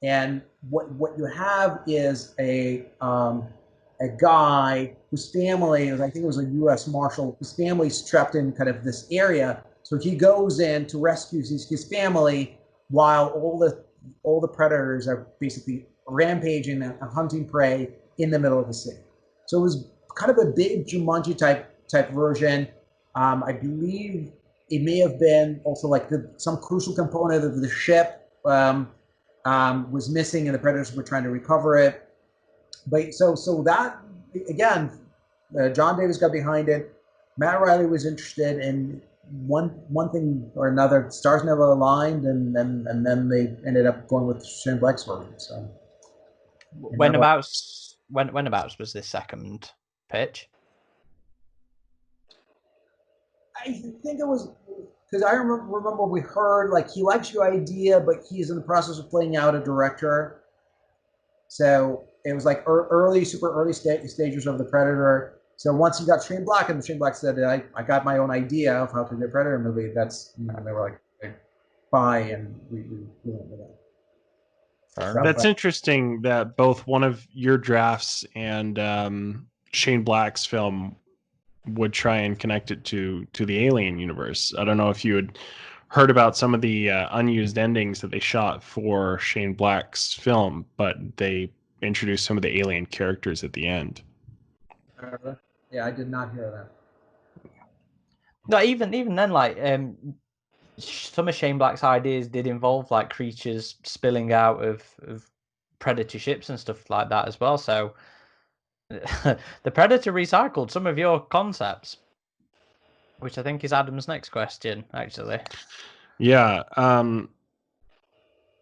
And what you have is a guy whose family is, I think it was a U.S. Marshal, whose family's trapped in kind of this area. So he goes in to rescue his family while all the predators are basically rampaging and hunting prey in the middle of the city. So it was kind of a big Jumanji type version. I believe it may have been also like some crucial component of the ship was missing, and the predators were trying to recover it. But so that again, John Davis got behind it. Matt Riley was interested in one thing or another. Stars never aligned, and then they ended up going with Shane Black's version. So Whenabouts was this second pitch? I think it was because I remember we heard like he likes your idea, but he's in the process of playing out a director. So it was like super early stages of the Predator. So once he got Shane Black, and Shane Black said, I got my own idea of how to do a Predator movie, they were like, bye, and we went with that. That's interesting that both one of your drafts and Shane Black's film would try and connect it to the Alien universe. I don't know if you had heard about some of the unused endings that they shot for Shane Black's film, but they introduced some of the Alien characters at the end. Yeah, I did not hear that. No, even then, like some of Shane Black's ideas did involve like creatures spilling out of Predator ships and stuff like that as well. So the Predator recycled some of your concepts, which I think is Adam's next question, actually. Yeah.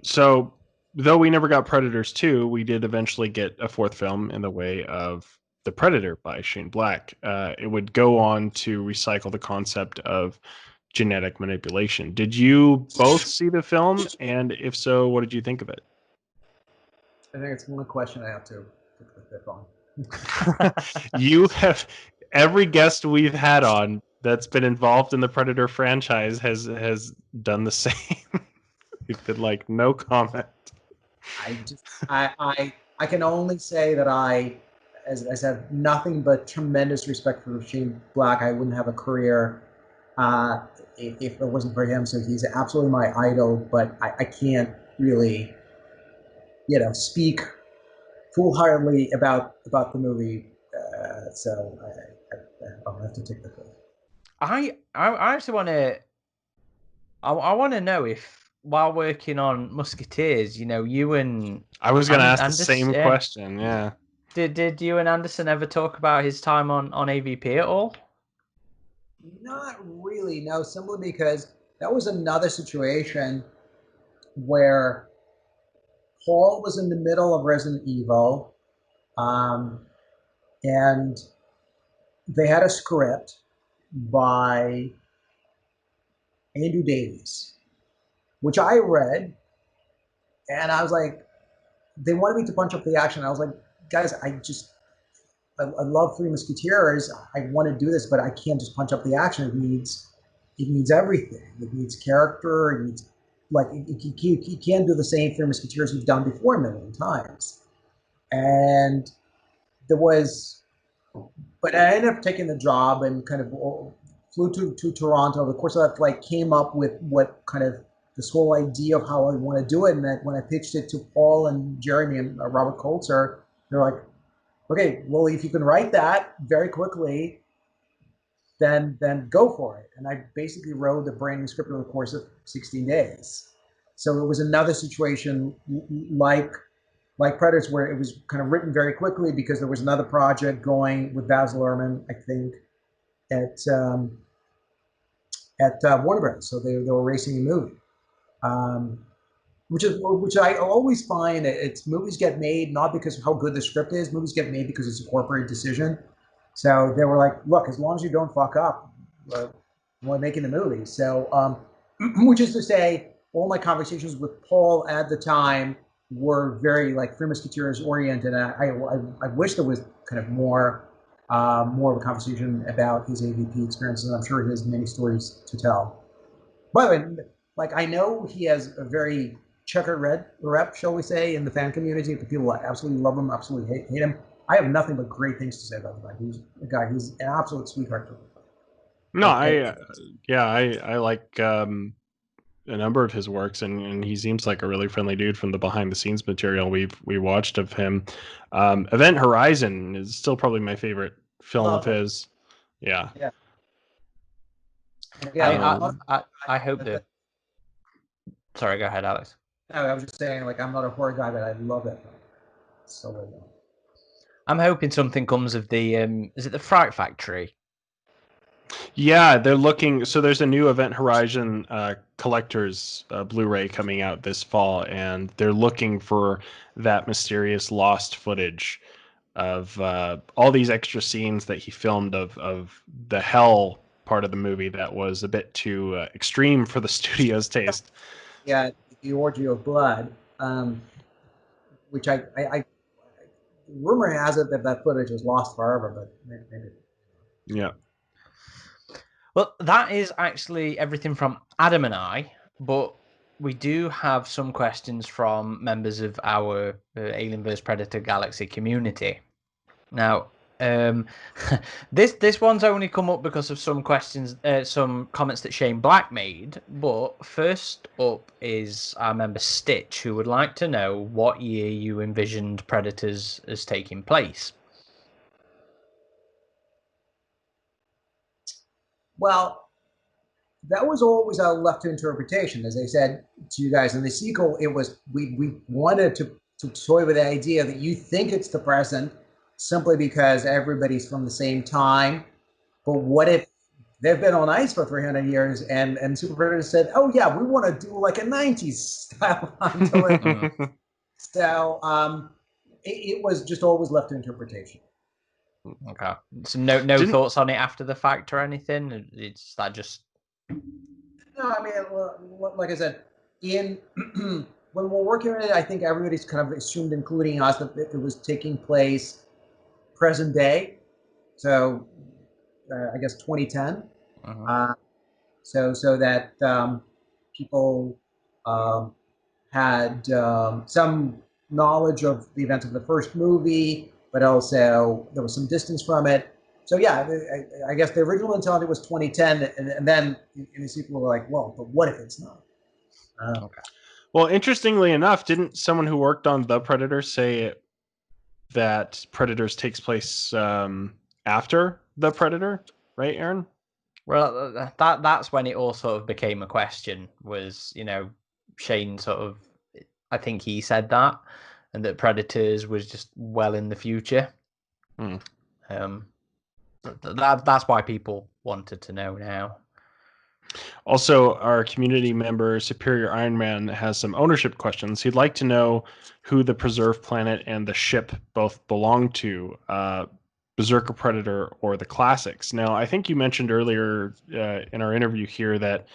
So though we never got Predators 2, we did eventually get a fourth film in the way of The Predator by Shane Black. It would go on to recycle the concept of genetic manipulation. Did you both see the film? And if so, what did you think of it? I think it's one question I have to pick on. You have, every guest we've had on that's been involved in the Predator franchise has done the same. We've been like, no comment. I can only say that I have nothing but tremendous respect for Shane Black. I wouldn't have a career if it wasn't for him. So he's absolutely my idol, but I can't really, speak full-heartedly about the movie. So I'll have to take the call. I actually want to. I want to know if, while working on Musketeers, you and I was going to ask the Anderson, same question. Yeah. Did you and Anderson ever talk about his time on AvP at all? Not really, no. Simply because that was another situation where Paul was in the middle of Resident Evil, and they had a script by Andrew Davies, which I read, and I was like, they wanted me to punch up the action. I was like, guys, I love Three Musketeers. I want to do this, but I can't just punch up the action. It needs everything. It needs character. It needs, like, you can't do the same Three Musketeers you've done before a million times. And there was, but I ended up taking the job and kind of flew to Toronto. Of course, I came up with what kind of this whole idea of how I want to do it. And that when I pitched it to Paul and Jeremy and Robert Colzer, they're like, okay, well, if you can write that very quickly, then go for it. And I basically wrote the brand new script in the course of 16 days. So it was another situation like Predators, where it was kind of written very quickly because there was another project going with Baz Luhrmann, I think, at Warner Bros. So they were racing a movie. Which I always find it's movies get made not because of how good the script is. Movies get made because it's a corporate decision. So they were like, look, as long as you don't fuck up, we're making the movie. So, which is to say, all my conversations with Paul at the time were very Three Musketeers oriented. And I wish there was kind of more of a conversation about his AvP experiences. I'm sure he has many stories to tell. By the way, I know he has a very checkered rep, shall we say, in the fan community. The people absolutely love him, absolutely hate him. I have nothing but great things to say about the guy. He's an absolute sweetheart. No, I like a number of his works, and he seems like a really friendly dude from the behind the scenes material we watched of him. Event Horizon is still probably my favorite film of his. Yeah. I hope that. Sorry, go ahead, Alex. No, I was just saying, I'm not a horror guy, but I love it. So well. I'm hoping something comes of the is it the Fright Factory? Yeah, they're looking. So there's a new Event Horizon collector's Blu-ray coming out this fall, and they're looking for that mysterious lost footage of all these extra scenes that he filmed of the hell part of the movie that was a bit too extreme for the studio's taste. Yeah, the orgy of blood, which I rumor has it that footage is lost forever, but maybe. Yeah. Well, that is actually everything from Adam and I, but we do have some questions from members of our Alien vs Predator Galaxy community. Now, this one's only come up because of some questions, some comments that Shane Black made. But first up is our member Stitch, who would like to know what year you envisioned Predators as taking place. Well, that was always left to interpretation. As I said to you guys in the sequel, it was we wanted to toy with the idea that you think it's the present simply because everybody's from the same time. But what if they've been on ice for 300 years and Super Predators said, oh yeah, we want to do like a 90s style until it. So it was just always left to interpretation. Okay. So no thoughts on it after the fact or anything? It's that just... No, I mean, like I said, when we're working on it, I think everybody's kind of assumed, including us, that it was taking place present day. So I guess 2010. So that people had some knowledge of the events of the first movie, but also there was some distance from it. So yeah, I guess the original mentality was 2010, and then in the sequel were like, well, but what if it's not? Okay. Well, interestingly enough, didn't someone who worked on The Predator say that Predators takes place after The Predator, right, Aaron? Well, that's when it all sort of became a question. Was Shane sort of? I think he said that, and that Predators was just well in the future. Hmm. That's why people wanted to know now. Also, our community member Superior Iron Man has some ownership questions. He'd like to know who the preserved planet and the ship both belong to, Berserker Predator or the classics. Now, I think you mentioned earlier in our interview here that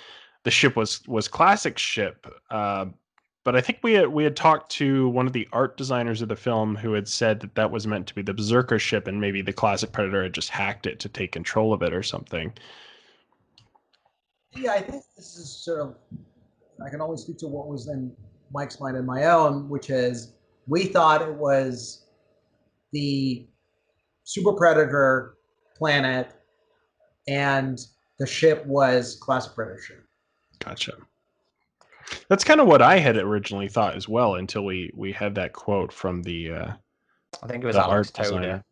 the ship was classic ship, but I think we had talked to one of the art designers of the film who had said that that was meant to be the Berserker ship, and maybe the classic Predator had just hacked it to take control of it or something. Yeah, I think this is sort of, I can only speak to what was in Mike's mind and my own, which is we thought it was the Super Predator planet and the ship was Classic Predator ship. Gotcha. That's kind of what I had originally thought as well until we had that quote from the I think it was the Alex art Toda. designer.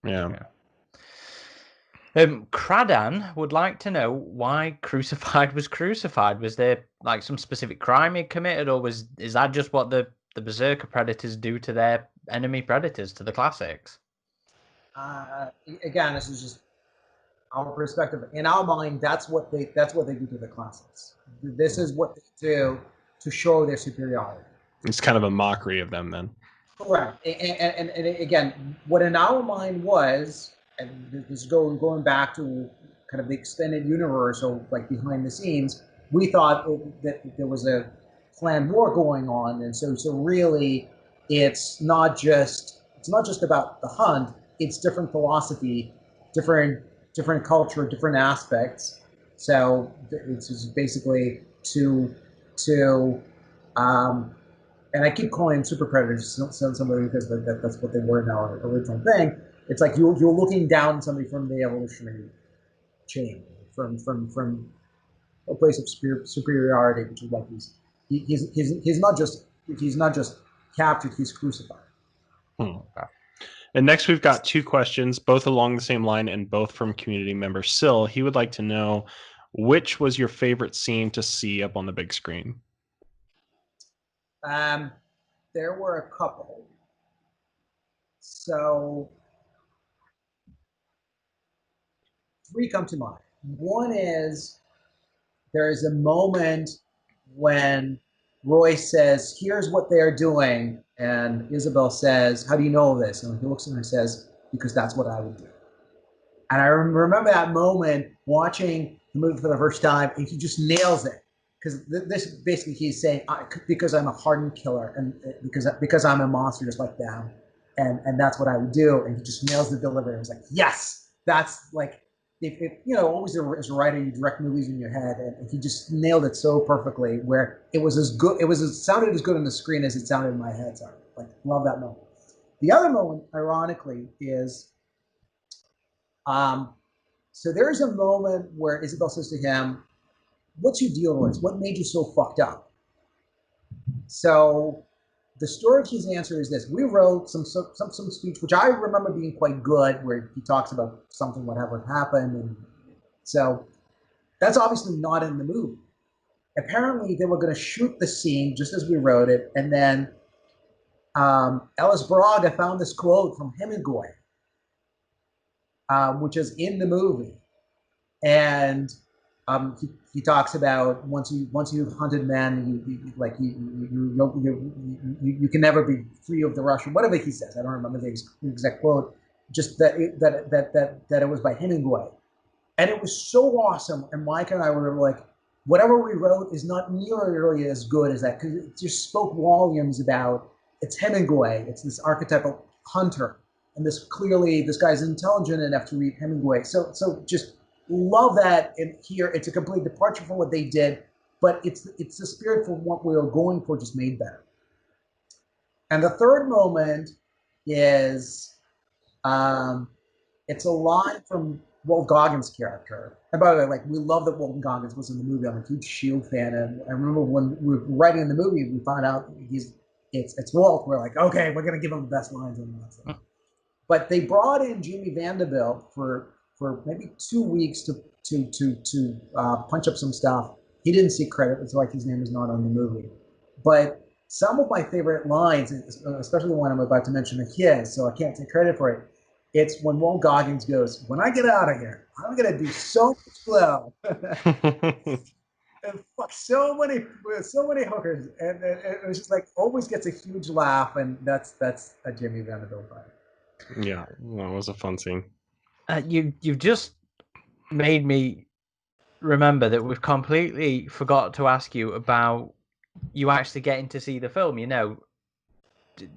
Yeah. Kradan would like to know why Crucified was crucified. Was there like some specific crime he committed, or is that just what the Berserker Predators do to their enemy predators, to the classics? Again, this is just our perspective. In our mind, that's what they do to the classics. This is what they do to show their superiority. It's kind of a mockery of them then. Correct. And again, what in our mind was, and this is going back to kind of the extended universe, or like behind the scenes, we thought that there was a planned war going on, and so really, it's not just about the hunt. It's different philosophy, different culture, different aspects. So it's just basically to and I keep calling them super predators somebody because that's what they were in our original thing. It's like you're looking down on somebody from the evolutionary chain, from a place of superiority, which is like he's not just captured, he's crucified. And next we've got two questions, both along the same line and both from community member Syl. He would like to know, which was your favorite scene to see up on the big screen? There were a couple. So three come to mind. One is there is a moment when Roy says, "Here's what they're doing," and Isabel says, "How do you know this?" And he looks at her and says, "Because that's what I would do." And I remember that moment watching the movie for the first time, and he just nails it. Because this basically he's saying, because I'm a hardened killer, and because I'm a monster just like them, and that's what I would do. And he just nails the delivery. I was like, yes, that's like, if always as a writer, you direct movies in your head, and he just nailed it so perfectly. Where it was as good, sounded as good on the screen as it sounded in my head. So like, love that moment. The other moment, ironically, is so there's a moment where Isabel says to him, "What's your deal with? What made you so fucked up?" So the story of his answer is this: we wrote some speech, which I remember being quite good, where he talks about something, whatever happened, and so that's obviously not in the movie. Apparently, they were going to shoot the scene just as we wrote it, and then Ellis Braga found this quote from Hemingway, which is in the movie, and he talks about once you've hunted men, you can never be free of the rush, or whatever he says. I don't remember the exact quote. Just that it was by Hemingway, and it was so awesome. And Mike and I were like, whatever we wrote is not nearly as good as that, because it just spoke volumes about it's Hemingway. It's this archetypal hunter, and this guy's intelligent enough to read Hemingway. So just love that. And here it's a complete departure from what they did, but it's the spirit for what we were going for, just made better. And the third moment is It's a line from Walt Goggins' character. And by the way, like we love that Walton Goggins was in the movie. I'm a huge Shield fan, and I remember when we were writing the movie, we found out it's Walt. We're like, okay, we're gonna give him the best lines in that. But they brought in Jimmy Vanderbilt for maybe 2 weeks to punch up some stuff. He didn't see credit. That's why his name is not on the movie. But some of my favorite lines, especially the one I'm about to mention of his, so I can't take credit for it. It's when Walt Goggins goes, "When I get out of here, I'm gonna do so much blow and fuck so many hookers," and it was just like always gets a huge laugh, and that's a Jimmy Vanderbilt vibe. Yeah, that was a fun scene. You've just made me remember that we've completely forgot to ask you about you actually getting to see the film. You know,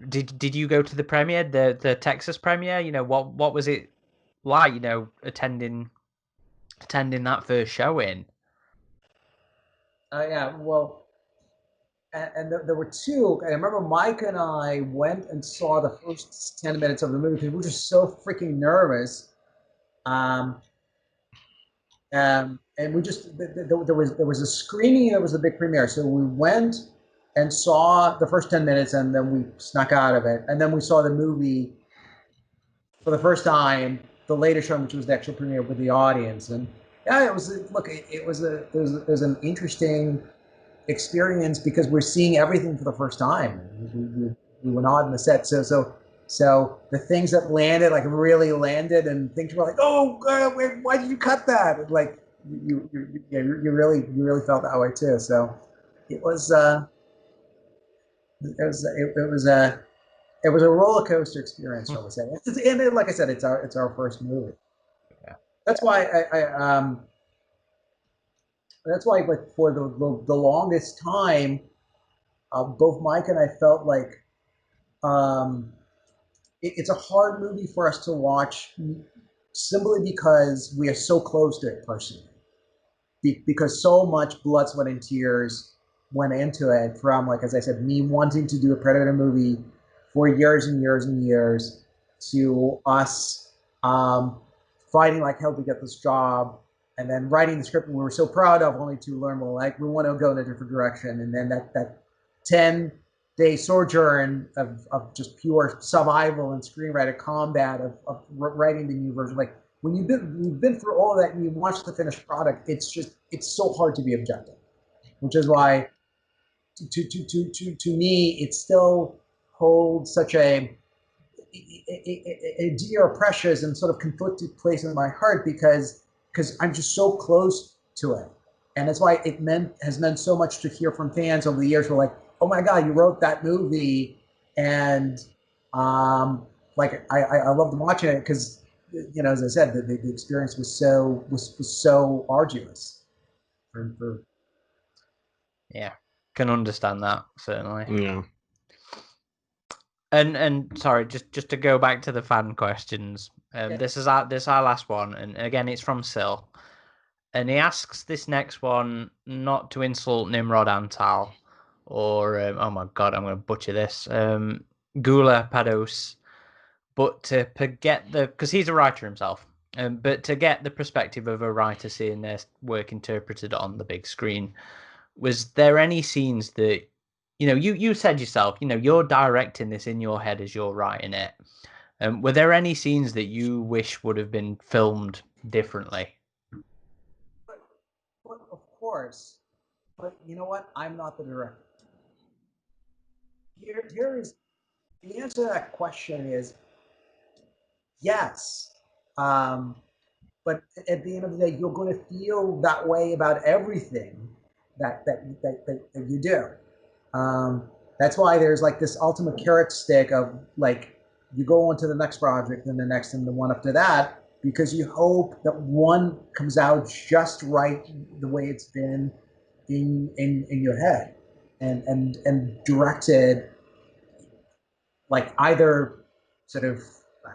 did you go to the premiere, the Texas premiere? You know, what was it like? You know, attending that first showing. Yeah, well, and there were two. I remember Mike and I went and saw the first 10 minutes of the movie because we were just so freaking nervous. Um, and we just there was a screening. There was a big premiere, so we went and saw the first 10 minutes, and then we snuck out of it, and then we saw the movie for the first time, the later show, which was the actual premiere with the audience, and yeah, it was look, it was an interesting experience because we're seeing everything for the first time. We were not in the set, so the things that landed, like really landed, and things were like, oh, why did you cut that? Like you really felt that way too. So it was it was a roller coaster experience, shall we say? And like I said, it's our first movie. Yeah. That's why like for the longest time, both Mike and I felt like it's a hard movie for us to watch simply because we are so close to it personally. Because so much blood, sweat, and tears went into it from, like, as I said, me wanting to do a Predator movie for years and years and years to us fighting like hell to get this job and then writing the script we were so proud of only to learn, well, like, we want to go in a different direction. And then that 10-day sojourn of just pure survival and screenwriter combat of writing the new version. Like, when you've been through all of that and you watch the finished product, it's so hard to be objective, which is why to me it still holds such a dear, precious, and sort of conflicted place in my heart because I'm just so close to it, and that's why has meant so much to hear from fans over the years. Who are like, oh my god, you wrote that movie, and like I loved watching it because, you know, as I said, the experience was so arduous. Yeah, can understand that certainly. Yeah. And sorry, just to go back to the fan questions. Yeah. This is our last one, and again, it's from Sil, and he asks this next one not to insult Nimrod Antal or oh my god, I'm going to butcher this, Gula Pados, but to get because he's a writer himself, but to get the perspective of a writer seeing their work interpreted on the big screen. Was there any scenes that, you know, you said yourself, you know, you're directing this in your head as you're writing it. Were there any scenes that you wish would have been filmed differently? But of course, but you know what? I'm not the director. Here is the answer to that question is yes. But at the end of the day, you're going to feel that way about everything that you do. That's why there's like this ultimate carrot stick of like you go on to the next project and the next and the one after that because you hope that one comes out just right the way it's been in your head and directed like either sort of,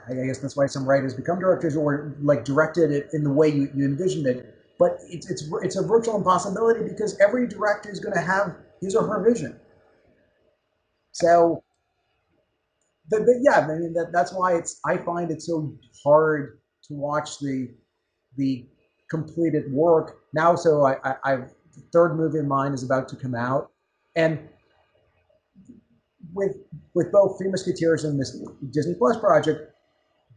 I guess that's why some writers become directors, or like directed it in the way you envisioned it. But it's a virtual impossibility because every director is going to have his or her vision. So, but yeah, I mean that's why I find it so hard watch the completed work now. So the third movie of mine is about to come out, and with both Three Musketeers and this Disney Plus project,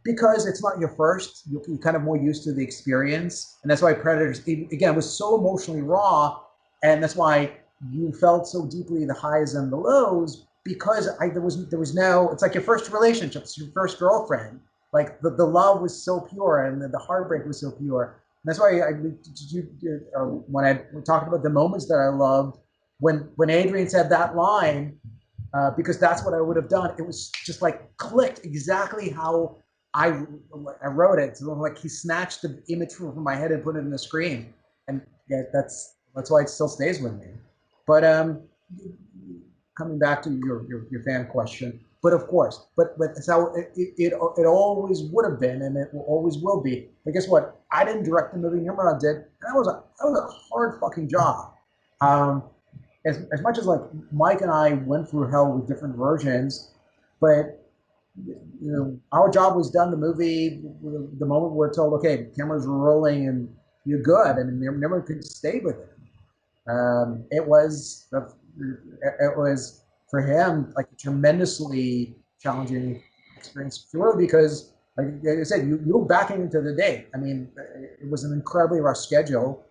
because it's not your first, you're kind of more used to the experience, and that's why Predators again was so emotionally raw, and that's why you felt so deeply the highs and the lows, because there was no, it's like your first relationship, it's your first girlfriend, like the love was so pure and the heartbreak was so pure. And that's why when I talked about the moments that I loved, when Adrian said that line, because that's what I would have done. It was just like clicked exactly how I wrote it. So like he snatched the image from my head and put it in the screen, and yeah, that's why it still stays with me. But coming back to your fan question, but of course, but it's how it always would have been, and it always will be. But guess what? I didn't direct the movie. Nimrod did, and that was a hard fucking job. As much as like Mike and I went through hell with different versions, but our job was done. The movie, the moment we're told, okay, cameras were rolling and you're good, and never could stay with it. It was for him like a tremendously challenging experience, purely because, like I said, you were backing into the date. I mean, it was an incredibly rough schedule,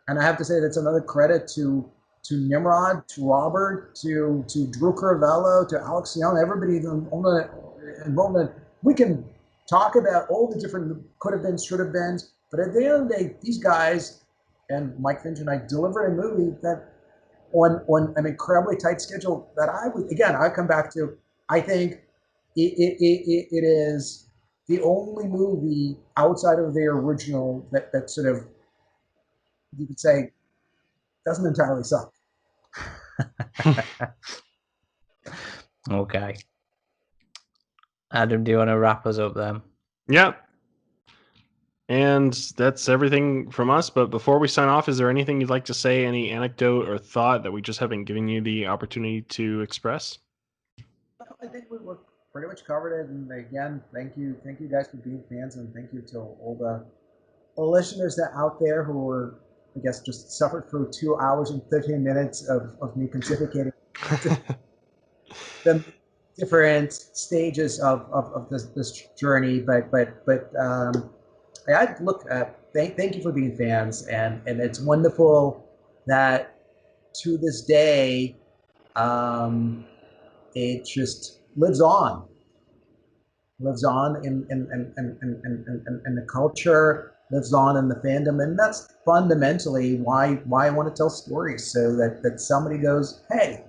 and I have to say that's another credit to Nimrod, to Robert, to Drew Carvello, to Alex Young, everybody involved. We can talk about all the different could have been, should have been, but at the end of the day, these guys and Mike Finch and I delivered a movie that on an incredibly tight schedule that I come back to. I think it is the only movie outside of the original that sort of, you could say, doesn't entirely suck. Okay. Adam, do you want to wrap us up then? Yeah. And that's everything from us. But before we sign off, is there anything you'd like to say, any anecdote or thought that we just haven't given you the opportunity to express? I think we're pretty much covered it. And again, thank you guys for being fans, and thank you to all the listeners that out there who were, I guess, just suffered through 2 hours and 13 minutes of me pontificating the different stages of this journey. But I look, thank you for being fans, and it's wonderful that to this day, it just lives on in the culture, lives on in the fandom, and that's fundamentally why I want to tell stories, so that somebody goes, hey,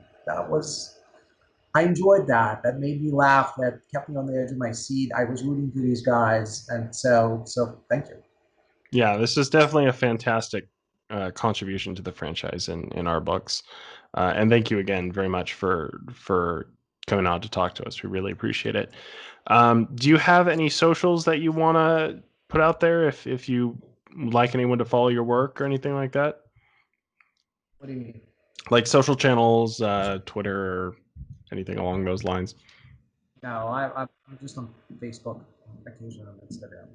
I enjoyed that. That made me laugh. That kept me on the edge of my seat. I was rooting for these guys, and so thank you. Yeah, this is definitely a fantastic contribution to the franchise in our books, and thank you again very much for coming out to talk to us. We really appreciate it. Do you have any socials that you want to put out there if you like anyone to follow your work or anything like that? What do you mean? Like social channels, Twitter, or anything along those lines? No, I'm just on Facebook, occasionally on Instagram.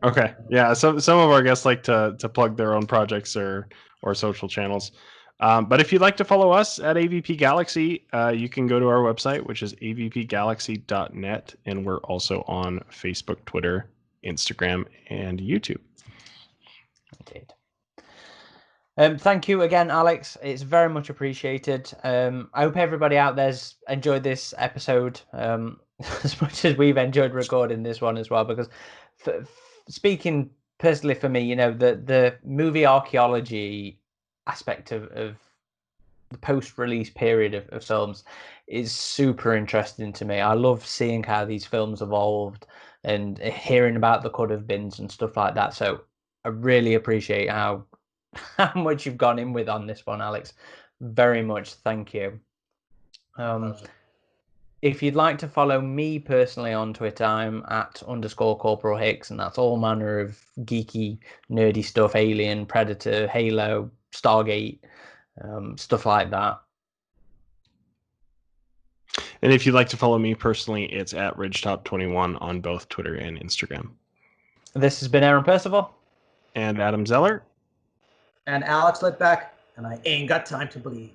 Okay, yeah. Some of our guests like to plug their own projects or social channels. But if you'd like to follow us at AvP Galaxy, you can go to our website, which is avpgalaxy.net, and we're also on Facebook, Twitter, Instagram, and YouTube. Indeed. Thank you again, Alex. It's very much appreciated. I hope everybody out there's enjoyed this episode as much as we've enjoyed recording this one as well. Because speaking personally for me, the movie archaeology aspect of the post-release period of films is super interesting to me. I love seeing how these films evolved and hearing about the could have beens and stuff like that. So I really appreciate how much you've gone in with on this one, Alex. Very much. Thank you. If you'd like to follow me personally on Twitter, I'm at _Corporal Hicks, and that's all manner of geeky, nerdy stuff, Alien, Predator, Halo, Stargate, stuff like that. And if you'd like to follow me personally, it's at RidgeTop21 on both Twitter and Instagram. This has been Aaron Percival. And Adam Zeller. And Alex Litvak, and I ain't got time to bleed.